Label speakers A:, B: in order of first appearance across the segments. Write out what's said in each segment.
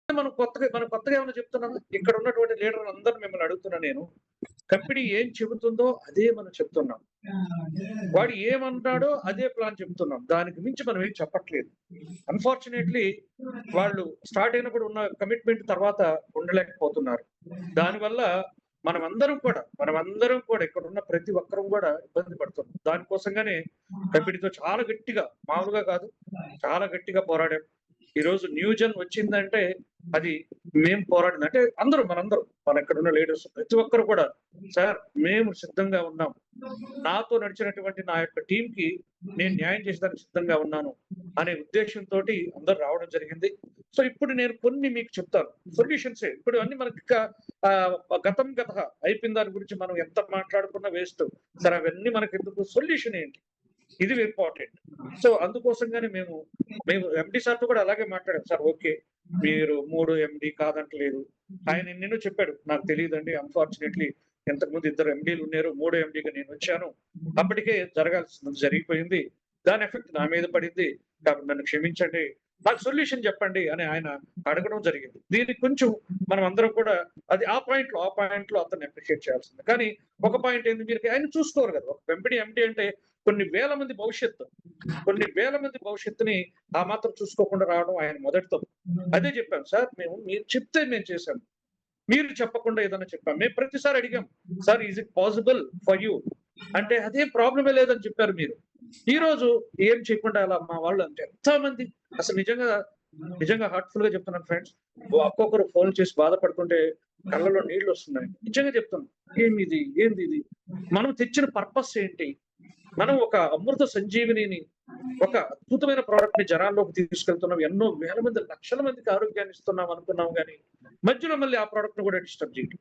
A: మనం కొత్తగా ఏమైనా చెప్తున్నామా? ఇక్కడ ఉన్నటువంటి లీడర్లు అందరూ మిమ్మల్ని అడుగుతున్నా నేను. కంపెనీ ఏం చెబుతుందో అదే మనం చెప్తున్నాం. వాడు ఏమన్నాడో అదే ప్లాన్ చెప్తున్నాం. దానికి మించి మనం ఏం చెప్పట్లేదు. అన్‌ఫార్చునేట్‌లీ వాళ్ళు స్టార్ట్ అయినప్పుడు ఉన్న కమిట్మెంట్ తర్వాత ఉండలేకపోతున్నారు. దానివల్ల మనమందరం కూడా ఇక్కడున్న ప్రతి ఒక్కరం కూడా ఇబ్బంది పడుతున్నాం. దానికోసంగానే కంపెనీతో చాలా గట్టిగా, మామూలుగా కాదు, చాలా గట్టిగా పోరాడాం. ఈరోజు న్యూ జెన్ వచ్చిందంటే అది మేము పోరాడింది. అంటే మనందరం మన ఇక్కడున్న లీడర్స్ ప్రతి ఒక్కరు కూడా సార్ మేము సిద్ధంగా ఉన్నాం. నాతో నడిచినటువంటి నా యొక్క టీమ్‌కి నేను న్యాయం చేసేదానికి సిద్ధంగా ఉన్నాను అనే ఉద్దేశ్యంతోటి అందరూ రావడం జరిగింది. సో, ఇప్పుడు నేను కొన్ని మీకు చెప్తాను. సొల్యూషన్సే. ఇప్పుడు అన్నీ మనకి గతం గతః అయిపోయిన దాని గురించి మనం ఎంత మాట్లాడుకున్నా వేస్ట్. సరే అవన్నీ మనకెందుకు? సొల్యూషన్ ఏంటి? ఇది ఇంపార్టెంట్. సో, అందుకోసంగానే మేము ఎండీ సార్‌తో కూడా అలాగే మాట్లాడాం. Sir okay. మీరు 3 ఎండీ కాదంటలేదు. ఆయన ఎన్నెన్నో చెప్పాడు. నాకు తెలీదండి. అన్‌ఫార్చునేట్‌లీ ఇంతకుముందు ఇద్దరు ఎండీలు ఉన్నారు. మూడో ఎండీగా నేనొచ్చాను. అప్పటికే జరగాల్సింది జరిగిపోయింది. దాని ఎఫెక్ట్ నా మీద పడింది. కాబట్టి నన్ను క్షమించండి. నాకు సొల్యూషన్ చెప్పండి అని ఆయన అడగడం జరిగింది. దీనికి కొంచెం మనం అందరం కూడా అది ఆ పాయింట్‌లో అతన్ని అప్రిషియేట్ చేయాల్సింది. కానీ ఒక పాయింట్ ఏంది మీరు ఆయన చూసుకోరు కదా! ఒక కంపెనీ ఎండీ అంటే కొన్ని వేల మంది భవిష్యత్తుని ఆ మాత్రం చూసుకోకుండా రావడం ఆయన మొదటి తప్పు. అదే చెప్పాం సార్ మీరు చెప్తే మేము చేసాం. మీరు చెప్పకుండా ఏదైనా చెప్పాం. మేము ప్రతిసారి అడిగాం. Sir is it possible for you? అంటే అదేం ప్రాబ్లమే లేదని చెప్పారు మీరు. ఈరోజు ఏం చేయకుండా అలా మా వాళ్ళు అంటే ఎంతమంది అసలు నిజంగా హార్ట్‌ఫుల్‌గా చెప్తున్నాను ఫ్రెండ్స్. ఒక్కొక్కరు ఫోన్ చేసి బాధపడుతుంటే కళ్ళలో నీళ్లొస్తున్నాయి. నిజంగా చెప్తున్నా. ఏందిది? మనం తెచ్చిన పర్పస్ ఏంటి? మనం ఒక అమృత సంజీవినిని, ఒక అద్భుతమైన ప్రొడక్ట్‌ని జనాల్లోకి తీసుకెళ్తున్నాం. ఎన్నో వేల మంది, లక్షల మందికి ఆరోగ్యాన్ని ఇస్తున్నాం అనుకున్నాం గానీ, మధ్యలో మళ్ళీ ఆ ప్రొడక్ట్‌ని కూడా డిస్టర్బ్ చేయడం.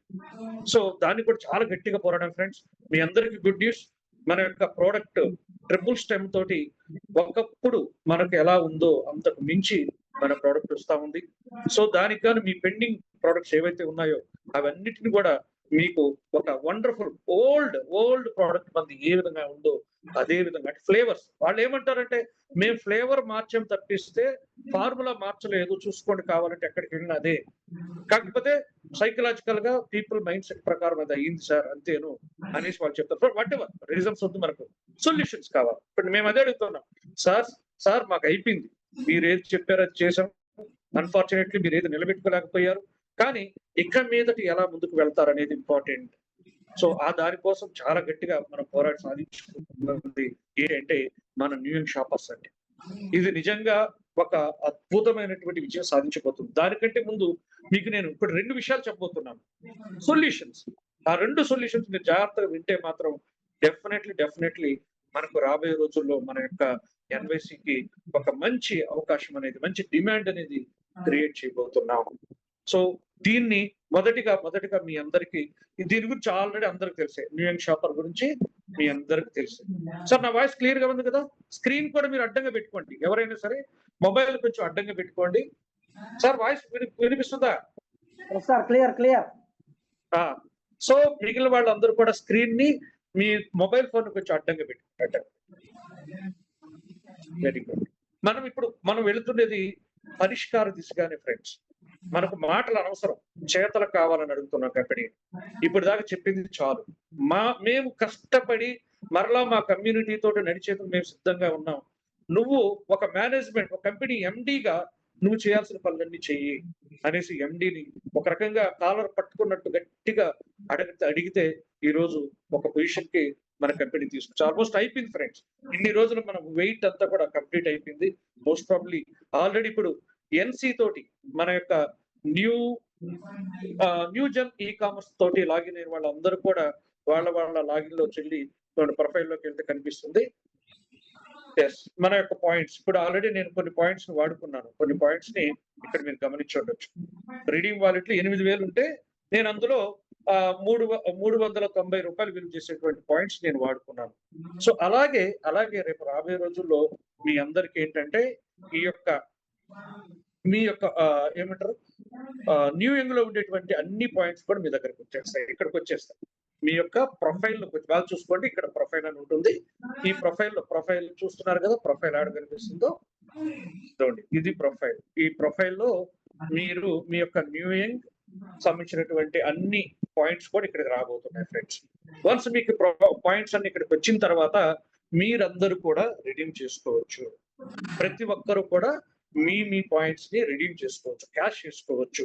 A: సో, దాన్ని కూడా చాలా గట్టిగా పోరాడాం ఫ్రెండ్స్. మీ అందరికి గుడ్ న్యూస్. మన యొక్క ప్రొడక్ట్ ట్రిపుల్ స్టెమ్ తోటి ఒకప్పుడు మనకు ఎలా ఉందో అంతకు మించి మన ప్రొడక్ట్ వస్తా ఉంది. సో, దానికి గాను మీ పెండింగ్ ప్రొడక్ట్స్ ఏవైతే ఉన్నాయో అవన్నిటిని కూడా మీకు ఒక వండర్‌ఫుల్ ఓల్డ్ ప్రొడక్ట్ మనది ఏ విధంగా ఉందో అదే విధంగా అంటే ఫ్లేవర్స్. వాళ్ళేమంటారంటే మేము ఫ్లేవర్ మార్చాం తప్పిస్తే ఫార్ములా మార్చలేదు. చూసుకోండి కావాలంటే ఎక్కడికెళ్ళినా అదే. కాకపోతే సైకలాజికల్‌గా పీపుల్ మైండ్ సెట్ ప్రకారం అది అయింది సార్ అంతేను అనేసి వాళ్ళు చెప్తారు. సో, వాటెవర్ రీజన్స్ వద్దు మనకు. సొల్యూషన్స్ కావాలి. ఇప్పుడు మేము అదే అడుగుతున్నాం. సార్ మాకయిపోయింది. మీరేది చెప్పారో అది చేసాం. అన్‌ఫార్చునేట్‌లీ మీరేది నిలబెట్టుకోలేకపోయారు. కానీ ఇక మీదట ఎలా ముందుకు వెళ్తారనేది ఇంపార్టెంట్. సో, ఆ దాని కోసం చాలా గట్టిగా మనం పోరాడి సాధించుకున్నది ఏంటంటే మన న్యూ యంగ్ షాపర్స్ అండి. ఇది నిజంగా ఒక అద్భుతమైనటువంటి విజయం సాధించబోతుంది. దానికంటే ముందు మీకు నేను ఇప్పుడు 2 విషయాలు చెప్పబోతున్నాను. సొల్యూషన్స్. ఆ 2 సొల్యూషన్స్ మీరు జాగ్రత్తగా వింటే మాత్రం డెఫినైట్‌లీ మనకు రాబోయే రోజుల్లో మన యొక్క ఎన్‌వైసీకి ఒక మంచి అవకాశం అనేది, మంచి డిమాండ్ అనేది క్రియేట్ చేయబోతున్నాం. సో, దీన్ని మొదటిగా మీ అందరికి దీని గురించి ఆల్రెడీ అందరికి తెలిసే. న్యూ యంగ్ షాపర్ గురించి మీ అందరికి తెలుసు. సార్ నా వాయిస్ క్లియర్‌గా ఉంది కదా! స్క్రీన్ కూడా మీరు అడ్డంగా పెట్టుకోండి. ఎవరైనా సరే మొబైల్ కొంచెం అడ్డంగా పెట్టుకోండి. సార్ వాయిస్ వినిపిస్తుందా?
B: Sir clear.
A: ఆ! సో, మిగిలిన వాళ్ళందరూ కూడా స్క్రీన్‌ని మీ మొబైల్ ఫోన్‌ని కొంచెం అడ్డంగా పెట్టుకోండి. Very good. మనం వెళుతున్నది పరిష్కార దిశగానే ఫ్రెండ్స్. మనకు మాటలు అనవసరం. చేతలు కావాలని అడుగుతున్నాం కంపెనీ. ఇప్పటిదాకా చెప్పింది చాలు. మేము కష్టపడి మరలా మా కమ్యూనిటీ తోటి నడిచేందుకు మేము సిద్ధంగా ఉన్నాం. నువ్వు ఒక ఒక కంపెనీ ఎండీగా నువ్వు చేయాల్సిన పనులన్నీ చెయ్యి అనేసి ఎండీని ఒక రకంగా కాలర్ పట్టుకున్నట్టు గట్టిగా అడిగితే ఈరోజు ఒక పొజిషన్‌కి మన కంపెనీ తీసుకొచ్చి ఆల్మోస్ట్ అయిపోయింది ఫ్రెండ్స్. ఇన్ని రోజులు మనం వెయిట్ అంతా కూడా కంప్లీట్ అయిపోయింది. మోస్ట్ ప్రాబబ్లీ ఆల్రెడీ ఇప్పుడు ఎన్‌సి తోటి మన యొక్క న్యూ న్యూ జెన్ కామర్స్ తోటి లాగిన్ అయిన వాళ్ళందరూ కూడా వాళ్ళ లాగిన్‌లోకి వెళ్లి ప్రొఫైల్‌లోకి వెళ్తే కనిపిస్తుంది. యెస్. మన యొక్క పాయింట్స్ ఇప్పుడు ఆల్రెడీ నేను కొన్ని పాయింట్స్‌ని వాడుకున్నాను. కొన్ని పాయింట్స్‌ని ఇక్కడ మీరు గమనించుండొచ్చు. రిడీమ్ వాలెట్‌లో 8,000 ఉంటే నేను అందులో రూ. 390 విలువ చేసేటువంటి పాయింట్స్ నేను వాడుకున్నాను. సో, అలాగే రేపు రాబోయే రోజుల్లో మీ అందరికి ఏంటంటే ఈ యొక్క మీ యొక్క ఏమంటారు న్యూ యంగ్‌లో ఉండేటువంటి అన్ని పాయింట్స్ కూడా మీ దగ్గరకొచ్చేస్తాయి. ఇక్కడికొచ్చేస్తాయి. మీ యొక్క ప్రొఫైల్‌లోకి బాగా చూసుకోండి. ఇక్కడ ప్రొఫైల్ అని ఉంటుంది. ఈ ప్రొఫైల్ చూస్తున్నారు కదా! ప్రొఫైల్ యాడ్ కనిపిస్తుందో చూడండి. ఇది ప్రొఫైల్. ఈ ప్రొఫైల్‌లో మీరు మీ యొక్క న్యూయింగ్ సంబంధించినటువంటి అన్ని పాయింట్స్ కూడా ఇక్కడికి రాబోతున్నాయి ఫ్రెండ్స్. వన్స్ మీకు పాయింట్స్ అన్ని ఇక్కడికి వచ్చిన తర్వాత మీరందరూ కూడా రిడీమ్ చేసుకోవచ్చు. ప్రతి ఒక్కరు కూడా మీ పాయింట్స్ ని రిడీమ్ చేసుకోవచ్చు, క్యాష్ చేసుకోవచ్చు.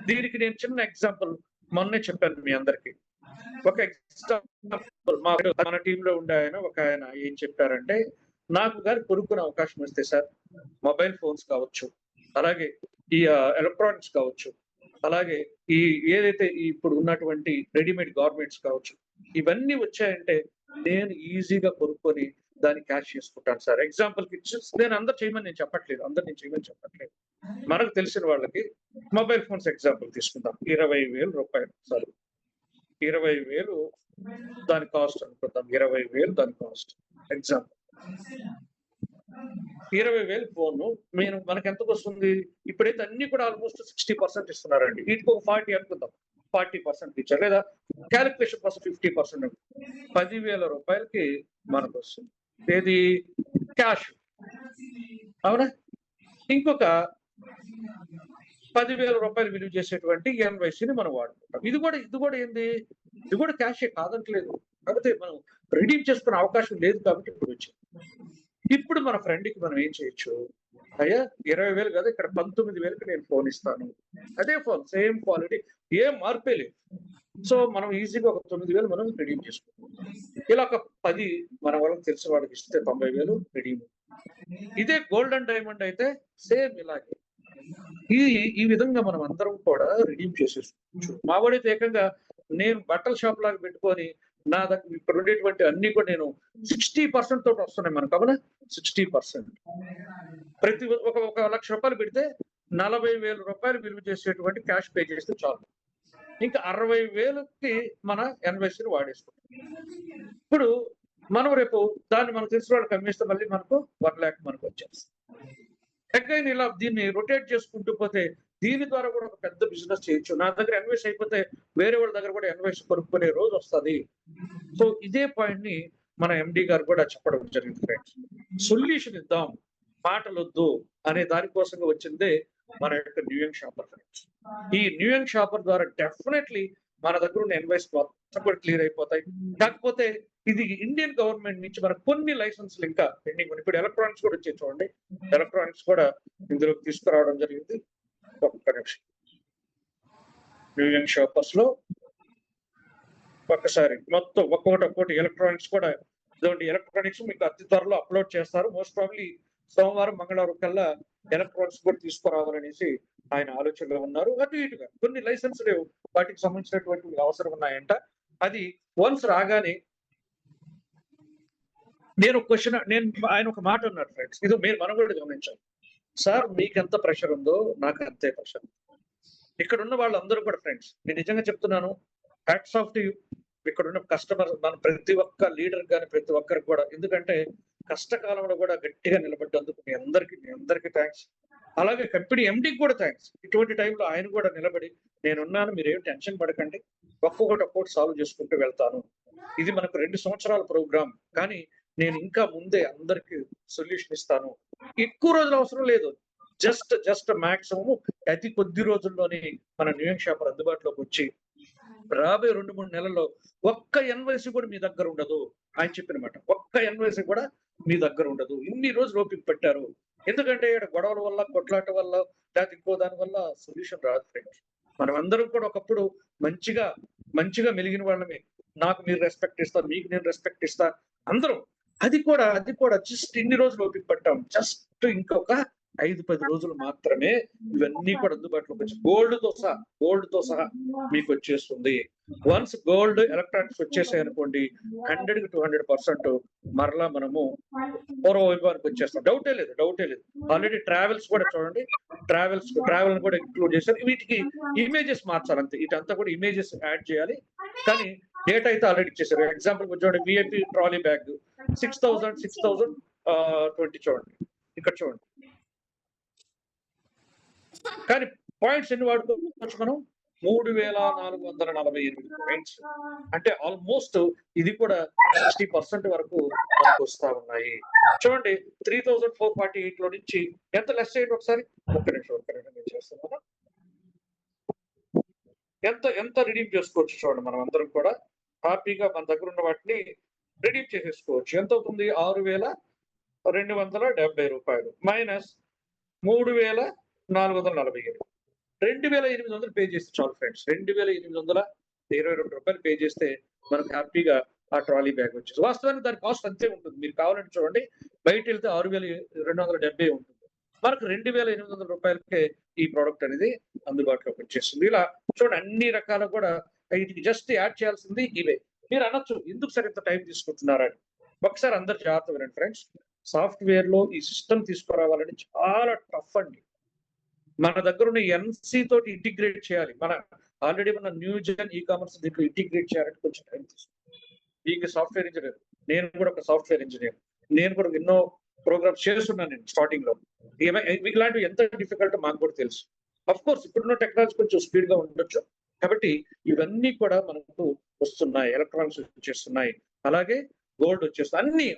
A: దీనికి నేను చిన్న ఎగ్జాంపుల్ మొన్నే చెప్పాను మీ అందరికి. ఒక ఎగ్జాంపుల్ మన టీంలో ఉండే ఆయన ఏం చెప్పారంటే, నాకు గాని కొనుక్కునే అవకాశం వస్తే సార్ మొబైల్ ఫోన్స్ కావచ్చు, అలాగే ఈ ఎలక్ట్రానిక్స్ కావచ్చు, అలాగే ఈ ఏదైతే ఇప్పుడు ఉన్నటువంటి రెడీమేడ్ గార్మెంట్స్ కావచ్చు, ఇవన్నీ వచ్చాయంటే నేను ఈజీగా కొనుక్కొని దాన్ని క్యాష్ చేసుకుంటాను సార్. ఎగ్జాంపుల్ కి నేను అందరు చేయమని నేను చెప్పట్లేదు, అందరు నేను చేయమని చెప్పట్లేదు. మనకు తెలిసిన వాళ్ళకి మొబైల్ ఫోన్స్ ఎగ్జాంపుల్ తీసుకుందాం. 20,000 రూపాయలు సార్, 20,000 దాని కాస్ట్ అనుకుందాం. 20,000 దాని కాస్ట్ ఎగ్జాంపుల్. 20,000 ఫోన్ మనకి ఎంతకు వస్తుంది? ఇప్పుడైతే అన్ని కూడా ఆల్మోస్ట్ 60% ఇస్తున్నారండి. వీటికి ఒక 40 అనుకుందాం, 40% ఇచ్చారు, లేదా క్యాలిక్యులేషన్ కోసం 50%. 10,000 రూపాయలకి మనకు వస్తుంది. ఏది? క్యాష్. అవునా? ఇంకొక 10,000 రూపాయలు విలువ చేసేటువంటి ఎన్వైసీని మనం వాడుకుంటాం. ఇది కూడా ఏంది? ఇది కూడా క్యాషే, కాదంటలేదు. కాకపోతే మనం రిడీమ్ చేసుకునే అవకాశం లేదు కాబట్టి ఇప్పుడు వచ్చింది. ఇప్పుడు మన ఫ్రెండ్కి మనం ఏం చేయొచ్చు? అయ్యా 20,000 కదా, ఇక్కడ 19,000కి నేను ఫోన్ ఇస్తాను. అదే ఫోన్, సేమ్ క్వాలిటీ, ఏం మార్పే లేదు. సో మనం ఈజీగా ఒక 9,000 మనం రిడీమ్ చేసుకుంటాం. ఇలా ఒక 10 మన వాళ్ళకి తెలిసిన వాళ్ళకి ఇస్తే 90,000 రిడీమ్. ఇదే గోల్డ్ అండ్ డైమండ్ అయితే సేమ్ ఇలాగే. ఈ విధంగా మనం అందరం కూడా రిడీమ్ చేసేసుకోవచ్చు. మావాడైతే ఏకంగా నేను బట్టల షాప్ లాగా పెట్టుకొని నా దగ్గర ఇక్కడ ఉండేటువంటి అన్ని కూడా నేను 60% తోటి వస్తున్నాయి మనకు. అవునా? 60%. ప్రతి ఒక 1,00,000 రూపాయలు పెడితే 40,000 రూపాయలు విలువ చేసేటువంటి క్యాష్ పే చేస్తే చాలు. ఇంకా 60,000కి మన ఎన్వైసీని వాడేసుకుంటాం. ఇప్పుడు మనం రేపు దాన్ని మనకు తెలిసిన వాళ్ళకి అమ్మేస్తే మళ్ళీ మనకు 1 lakh మనకు వచ్చేస్తుంది. అగైన్ ఇలా దీన్ని రొటేట్ చేసుకుంటూ పోతే దీని ద్వారా కూడా ఒక పెద్ద బిజినెస్ చేయొచ్చు. నా దగ్గర ఎన్వైస్ అయిపోతే వేరే వాళ్ళ దగ్గర కూడా ఎన్వైస్ కొనుక్కునే రోజు వస్తుంది. సో ఇదే పాయింట్ ని మన ఎండి గారు కూడా చెప్పడం జరిగింది ఫ్రెండ్స్. సొల్యూషన్ ఇద్దాం, మాటలు వద్దు అనే దానికోసంగా వచ్చిందే మన యొక్క న్యూయంగ్ షాపర్ ఫ్రెండ్స్. ఈ న్యూయంగ్ షాపర్ ద్వారా డెఫినెట్లీ మన దగ్గర ఉన్న ఎన్వైస్ మొత్తం కూడా క్లియర్ అయిపోతాయి. కాకపోతే ఇది ఇండియన్ గవర్నమెంట్ నుంచి మనకు కొన్ని లైసెన్స్లు ఇంకా పెండింగ్ ఉన్నాయి. ఇప్పుడు ఎలక్ట్రానిక్స్ కూడా వచ్చే చూడండి, ఎలక్ట్రానిక్స్ కూడా ఇందులోకి తీసుకురావడం జరిగింది. ఒక్క నిమిషం. న్యూయంగ్ షాపర్స్ లో ఒక్కసారి మొత్తం ఒక్కొక్కటి ఎలక్ట్రానిక్స్ కూడా ఇటువంటి ఎలక్ట్రానిక్స్ మీకు అతి త్వరలో అప్లోడ్ చేస్తారు. మోస్ట్ ప్రాబ్లీ సోమవారం మంగళవారం కల్లా ఎలక్ట్రానిక్స్ కూడా తీసుకురావాలనేసి ఆయన ఆలోచనలో ఉన్నారు. అటు ఇటుగా కొన్ని లైసెన్స్ లేవు, వాటికి సంబంధించినటువంటి అవసరం ఉన్నాయంట. అది వన్స్ రాగానే ఆయన ఒక మాట అన్నారు ఫ్రెండ్స్, ఇది మనం కూడా గమనించాలి. సార్ మీకు ఎంత ప్రెషర్ ఉందో నాకు అంతే ప్రెషర్. ఇక్కడ ఉన్న వాళ్ళందరూ కూడా ఫ్రెండ్స్, నేను నిజంగా చెప్తున్నాను, హ్యాట్స్ ఆఫ్ టు యూ. ఇక్కడ ఉన్న కస్టమర్, మన ప్రతి ఒక్క లీడర్ కానీ ప్రతి ఒక్కరికి కూడా, ఎందుకంటే కష్టకాలంలో కూడా గట్టిగా నిలబడ్డందుకు మీ అందరికీ థ్యాంక్స్. అలాగే కంపెనీ ఎండికి కూడా థ్యాంక్స్. ఇటువంటి టైంలో ఆయన కూడా నిలబడి నేనున్నాను, మీరేం టెన్షన్ పడకండి, ఒక్కొక్కటి సాల్వ్ చేసుకుంటూ వెళ్తాను. ఇది మనకు 2 సంవత్సరాల ప్రోగ్రామ్, కానీ నేను ఇంకా ముందే అందరికి సొల్యూషన్ ఇస్తాను. ఎక్కువ రోజులు అవసరం లేదు, జస్ట్ మాక్సిమం అతి కొద్ది రోజుల్లోనే మన న్యూయంగ్ షాపర్ అందుబాటులోకి వచ్చి రాబోయే 2-3 నెలల్లో ఒక్క ఎన్వైసీ కూడా మీ దగ్గర ఉండదు. ఆయన చెప్పిన మాట, ఒక్క ఎన్వైసీ కూడా మీ దగ్గర ఉండదు. ఇన్ని రోజులు ఓపిక పెట్టారు. ఎందుకంటే ఇక్కడ గొడవల వల్ల, కొట్లాట వల్ల, లేకపోతే ఇంకో దాని వల్ల సొల్యూషన్ రాదు ఫ్రెండ్స్. మనం అందరం కూడా ఒకప్పుడు మంచిగా మెలిగిన వాళ్ళమే. నాకు మీరు రెస్పెక్ట్ ఇస్తారు, మీకు నేను రెస్పెక్ట్ ఇస్తా, అందరం. అది కూడా జస్ట్ ఇన్ని రోజులు ఓపిక పట్టాం. జస్ట్ ఇంకొక 5-10 రోజులు మాత్రమే ఇవన్నీ కూడా అందుబాటులోకి వచ్చి గోల్డ్ తో సహా మీకు వచ్చేస్తుంది. వన్స్ గోల్డ్ ఎలక్ట్రానిక్స్ వచ్చేసాయి అనుకోండి, 100-200% మరలా మనము పూర్వ వైభవానికి వచ్చేస్తాం. డౌటే లేదు. ఆల్రెడీ ట్రావెల్స్ కూడా చూడండి, ట్రావెల్ కూడా ఇంక్లూడ్ చేశారు. వీటికి ఇమేజెస్ మార్చాలి అంతే. ఇటంతా కూడా ఇమేజెస్ యాడ్ చేయాలి, కానీ డేటా అయితే ఆల్రెడీ ఇచ్చేసారు. ఎగ్జాంపుల్ చూడండి, విఐపి ట్రాలీ బ్యాగ్ 6,020 చూడండి, ఇక్కడ చూడండి. కానీ పాయింట్స్ ఎన్ని వాడుకోవచ్చు మనం? 3,448 పాయింట్స్. అంటే ఆల్మోస్ట్ ఇది కూడా 60% వరకు మనకు వస్తా ఉన్నాయి. చూడండి, 3,448 లో నుంచి ఎంత లెస్ చేయండి ఒకసారి. ఒక్క నిమిషం నేను చేస్తున్నాను. ఎంత ఎంత రిడీమ్ చేసుకోవచ్చు చూడండి. మనం అందరం కూడా హ్యాపీగా మన దగ్గర ఉన్న వాటిని రిడీమ్ చేసేసుకోవచ్చు. ఎంత అవుతుంది? రూ. 6,270 మైనస్ 3,447. 2,800 పే చేస్తే చాలు ఫ్రెండ్స్. రూ. 2,822 పే చేస్తే మనకు హ్యాపీగా ఆ ట్రాలీ బ్యాగ్ వచ్చేసి. వాస్తవానికి దాని కాస్ట్ అంతే ఉంటుంది. మీరు కావాలంటే చూడండి. బయట వెళ్తే 6,270 ఉంటుంది. మనకు రూ. 2,800కే ఈ ప్రోడక్ట్ అనేది అందుబాటులోకి వచ్చేస్తుంది. ఇలా చూడండి, అన్ని రకాల కూడా వీటికి జస్ట్ యాడ్ చేయాల్సింది ఇవే. మీరు అనొచ్చు, ఎందుకు సార్ ఇంత టైం తీసుకుంటున్నారని. ఒకసారి అందరు జాగ్రత్త వినండి ఫ్రెండ్స్. సాఫ్ట్‌వేర్ లో ఈ సిస్టమ్ తీసుకురావాలని చాలా టఫ్ అండి. మన దగ్గర ఉన్న ఎన్‌సి తోటి ఇంటిగ్రేట్ చేయాలి. మన ఆల్రెడీ ఉన్న న్యూ జెన్ ఈ-కామర్స్ దీంట్లో ఇంటిగ్రేట్ చేయాలంటే కొంచెం టైం తీసుకుంటుంది. మీకు సాఫ్ట్‌వేర్ ఇంజినీర్. నేను కూడా ఒక సాఫ్ట్‌వేర్ ఇంజినీర్. నేను కూడా ఎన్నో ప్రోగ్రామ్స్ చేస్తున్నాను నేను స్టార్టింగ్ లో. ఇలాంటివి ఎంత డిఫికల్ట్ మాకు కూడా తెలుసు. ఆఫ్ కోర్స్ ఇప్పుడున్న టెక్నాలజీ కొంచెం స్పీడ్ గా ఉండొచ్చు. కాబట్టి ఇవన్నీ కూడా మనకు వస్తున్నాయి. ఎలక్ట్రానిక్స్ వచ్చేస్తున్నాయి. అలాగే గోల్డ్ వచ్చేస్తుంది.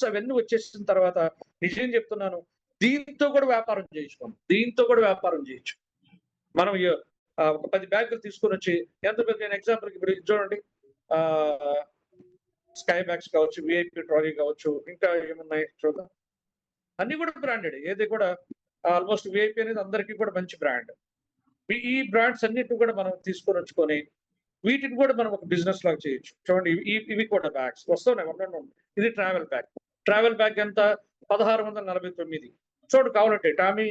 A: అవన్నీ వచ్చేసిన తర్వాత నిజం చెప్తున్నాను, దీంతో కూడా వ్యాపారం చేయించుకోండి. దీంతో కూడా వ్యాపారం చేయొచ్చు. మనం ఒక 10 బ్యాగులు తీసుకొని వచ్చి ఎంత నేను ఎగ్జాంపుల్ ఇప్పుడు ఇది చూడండి. స్కై బ్యాగ్స్ కావచ్చు, విఐపి ట్రాలీ కావచ్చు, ఇంకా ఏమున్నాయి చూద్దాం. అన్ని కూడా బ్రాండెడ్. ఏది కూడా ఆల్మోస్ట్ విఐపి అనేది అందరికీ కూడా మంచి బ్రాండ్. ఈ బ్రాండ్స్ అన్నిటిని కూడా మనం తీసుకొని వచ్చుకొని వీటిని కూడా మనం ఒక బిజినెస్ లాగా చేయొచ్చు. చూడండి, ఇవి కూడా బ్యాగ్స్ వస్తున్నాయి. ఇది ట్రావెల్ బ్యాగ్. ట్రావెల్ బ్యాగ్ ఎంత? 1649. చూడు కావాలంటే టామీ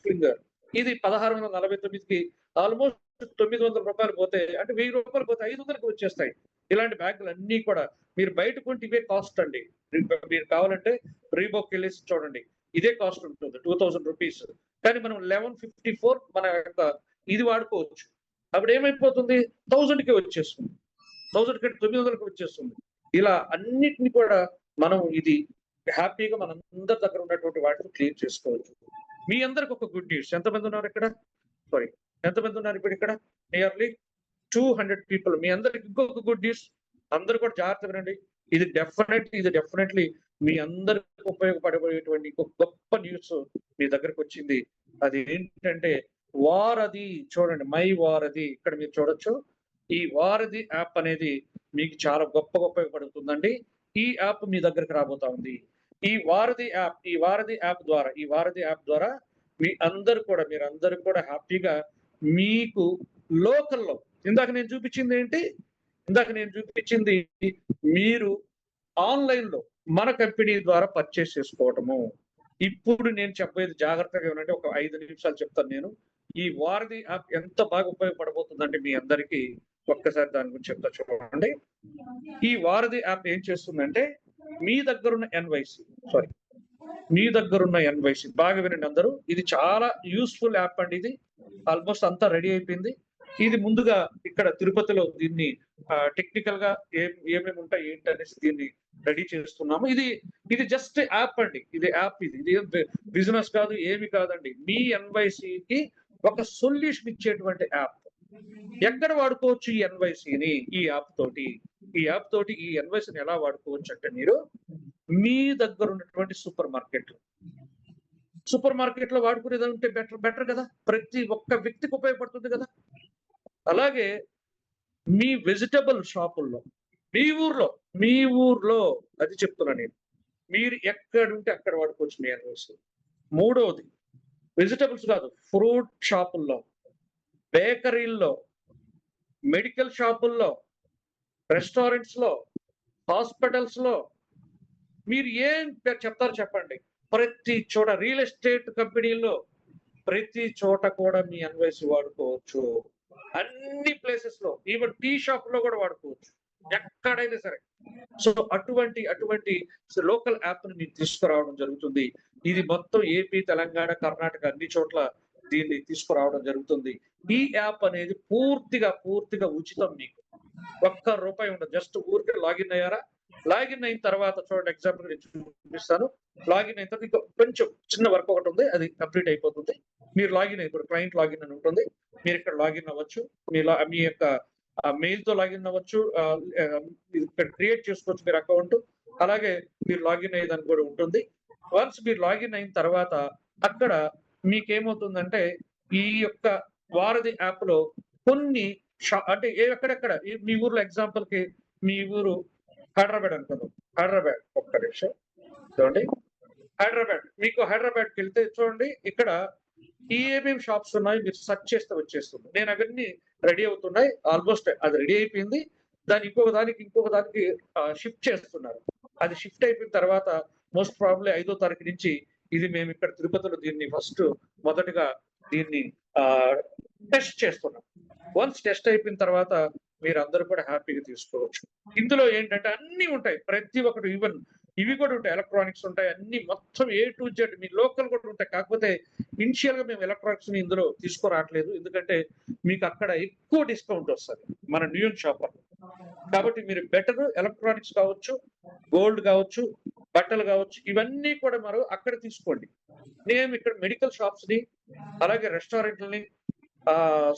A: ఫింగర్ ఇది 1649కి ఆల్మోస్ట్ రూ. 900 పోతే, అంటే రూ. 1000 పోతే 500కి వచ్చేస్తాయి. ఇలాంటి బ్యాగులు అన్ని కూడా మీరు బయట కొంటే ఇవే కాస్ట్ అండి. మీరు కావాలంటే రీబోక్ వెళ్ళేసి చూడండి, ఇదే కాస్ట్ ఉంటుంది, రూ. 2000. కానీ మనం 1154 మన యొక్క ఇది వాడుకోవచ్చు. అప్పుడు ఏమైపోతుంది? 1000కే వచ్చేస్తుంది. 1000 కంటే 900కి వచ్చేస్తుంది. ఇలా అన్నిటిని కూడా మనం ఇది హ్యాపీగా మన అందరి దగ్గర ఉన్నటువంటి వాటిని క్లియర్ చేసుకోవచ్చు. మీ అందరికి ఒక గుడ్ న్యూస్. ఎంతమంది ఉన్నారు ఇక్కడ? సారీ, ఎంతమంది ఉన్నారు ఇప్పుడు ఇక్కడ? Nearly 200 people. మీ అందరికి ఇంకొక గుడ్ న్యూస్. అందరూ కూడా జాగ్రత్త వినండి. ఇది డెఫినెట్లీ మీ అందరికి ఉపయోగపడబోయేటువంటి ఇంకొక గొప్ప న్యూస్ మీ దగ్గరకు వచ్చింది. అది ఏంటంటే వారధి. చూడండి, మై వారధి. ఇక్కడ మీరు చూడొచ్చు. ఈ వారధి యాప్ అనేది మీకు చాలా గొప్పగా ఉపయోగపడుతుందండి. ఈ యాప్ మీ దగ్గరకు రాబోతా ఉంది. ఈ వారధి యాప్ ద్వారా మీరందరూ కూడా హ్యాపీగా మీకు లోకల్లో ఇందాక నేను చూపించింది మీరు ఆన్లైన్ లో మన కంపెనీ ద్వారా పర్చేస్ చేసుకోవటము. ఇప్పుడు నేను చెప్పేది జాగ్రత్తగా వినండి. ఒక 5 నిమిషాలు చెప్తాను నేను. ఈ వారధి యాప్ ఎంత బాగా ఉపయోగపడబోతుందంటే మీ అందరికీ ఒక్కసారి దాని గురించి చెప్తా చూడండి. ఈ వారధి యాప్ ఏం చేస్తుందంటే మీ దగ్గరున్న ఎన్వైసీ బాగా వినండి అందరూ. ఇది చాలా యూస్ఫుల్ యాప్ అండి. ఇది ఆల్మోస్ట్ అంతా రెడీ అయిపోయింది. ఇది ముందుగా ఇక్కడ తిరుపతిలో దీన్ని టెక్నికల్ గా ఏమేమి ఉంటాయి ఏంటి అనేసి దీన్ని రెడీ చేస్తున్నాము. ఇది జస్ట్ యాప్ అండి. ఇది యాప్. ఇది బిజినెస్ కాదు, ఏమి కాదండి. మీ ఎన్వైసీకి ఒక సొల్యూషన్ ఇచ్చేటువంటి యాప్. ఎక్కడ వాడుకోవచ్చు ఈ ఎన్వైసీని? ఈ యాప్ తోటి ఈ ఎన్వైసీని ఎలా వాడుకోవచ్చు అంటే మీరు మీ దగ్గర ఉన్నటువంటి సూపర్ మార్కెట్ లో వాడుకునేది ఉంటే బెటర్ కదా. ప్రతి ఒక్క వ్యక్తికి ఉపయోగపడుతుంది కదా. అలాగే మీ వెజిటబుల్ షాపుల్లో మీ ఊర్లో అది చెప్తున్నా నేను. మీరు ఎక్కడుంటే అక్కడ వాడుకోవచ్చు మీ ఎన్వైసీ. మూడవది, వెజిటబుల్స్ కాదు, ఫ్రూట్ షాపుల్లో, బేకరీల్లో, మెడికల్ షాపుల్లో, రెస్టారెంట్స్ లో, హాస్పిటల్స్ లో, మీరు ఏం చెప్తారు చెప్పండి. ప్రతి చోట, రియల్ ఎస్టేట్ కంపెనీల్లో ప్రతి చోట కూడా మీ ఎన్వైసీ వాడుకోవచ్చు. అన్ని ప్లేసెస్ లో, ఈవెన్ టీ షాప్ లో కూడా వాడుకోవచ్చు, ఎక్కడైనా సరే. సో అటువంటి లోకల్ యాప్ ని మీకు తీసుకురావడం జరుగుతుంది. ఇది మొత్తం ఏపీ, తెలంగాణ, కర్ణాటక అన్ని చోట్ల దీన్ని తీసుకురావడం జరుగుతుంది. ఈ యాప్ అనేది పూర్తిగా ఉచితం. మీకు ₹1 ఉండదు. జస్ట్ ఊరికే లాగిన్ అయ్యారా? లాగిన్ అయిన తర్వాత చూడండి, ఎగ్జాంపుల్ నేను చూపిస్తాను. లాగిన్ అయిన తర్వాత కొంచెం చిన్న వర్క్ ఒకటి ఉంది, అది కంప్లీట్ అయిపోతుంది. మీరు లాగిన్ అయిపోయి క్లయింట్ లాగిన్ అని ఉంటుంది. మీరు ఇక్కడ లాగిన్ అవ్వచ్చు. మీ యొక్క మెయిల్ తో లాగిన్ అవ్వచ్చు. ఇక్కడ క్రియేట్ చేసుకోవచ్చు మీరు అకౌంట్. అలాగే మీరు లాగిన్ అయ్యేదానికి కూడా ఉంటుంది. వన్స్ మీరు లాగిన్ అయిన తర్వాత అక్కడ మీకేమవుతుందంటే ఈ యొక్క వారధి యాప్ లో కొన్ని అంటే ఎక్కడెక్కడ మీ ఊర్లో ఎగ్జాంపుల్ కి మీ ఊరు హైదరాబాద్ అనుకుందాం. హైదరాబాద్ ఒక్క నిమిషం చూడండి. మీకు హైదరాబాద్కి వెళ్తే చూడండి, ఇక్కడ ఏమేమి షాప్స్ ఉన్నాయి మీరు సెర్చ్ చేస్తే వచ్చేస్తుంది. నేను అవన్నీ రెడీ అవుతున్నాయి, ఆల్మోస్ట్ అది రెడీ అయిపోయింది. దాన్ని ఇంకొక దానికి షిఫ్ట్ చేస్తున్నారు. అది షిఫ్ట్ అయిపోయిన తర్వాత మోస్ట్ ప్రాబబ్లీ 5వ తారీఖు నుంచి ఇది మేము ఇక్కడ తిరుపతిలో దీన్ని మొదటగా దీన్ని టెస్ట్ చేస్తున్నాం. వన్స్ టెస్ట్ అయిపోయిన తర్వాత మీరందరూ కూడా హ్యాపీగా తీసుకోవచ్చు. ఇందులో ఏంటంటే అన్ని ఉంటాయి, ప్రతి ఒక్కటి, ఈవెన్ ఇవి కూడా ఉంటాయి, ఎలక్ట్రానిక్స్ ఉంటాయి, అన్ని మొత్తం A to Z me local కూడా ఉంటాయి. కాకపోతే ఇనిషియల్ గా మేము ఎలక్ట్రానిక్స్ ని ఇందులో తీసుకురావట్లేదు, ఎందుకంటే మీకు అక్కడ ఎక్కువ డిస్కౌంట్ వస్తుంది మన న్యూన్ షాపర్. కాబట్టి మీరు బెటర్ ఎలక్ట్రానిక్స్ కావచ్చు, గోల్డ్ కావచ్చు, బట్టలు కావచ్చు, ఇవన్నీ కూడా మరి అక్కడ తీసుకోండి. నేను ఇక్కడ మెడికల్ షాప్స్ ని, అలాగే రెస్టారెంట్లని,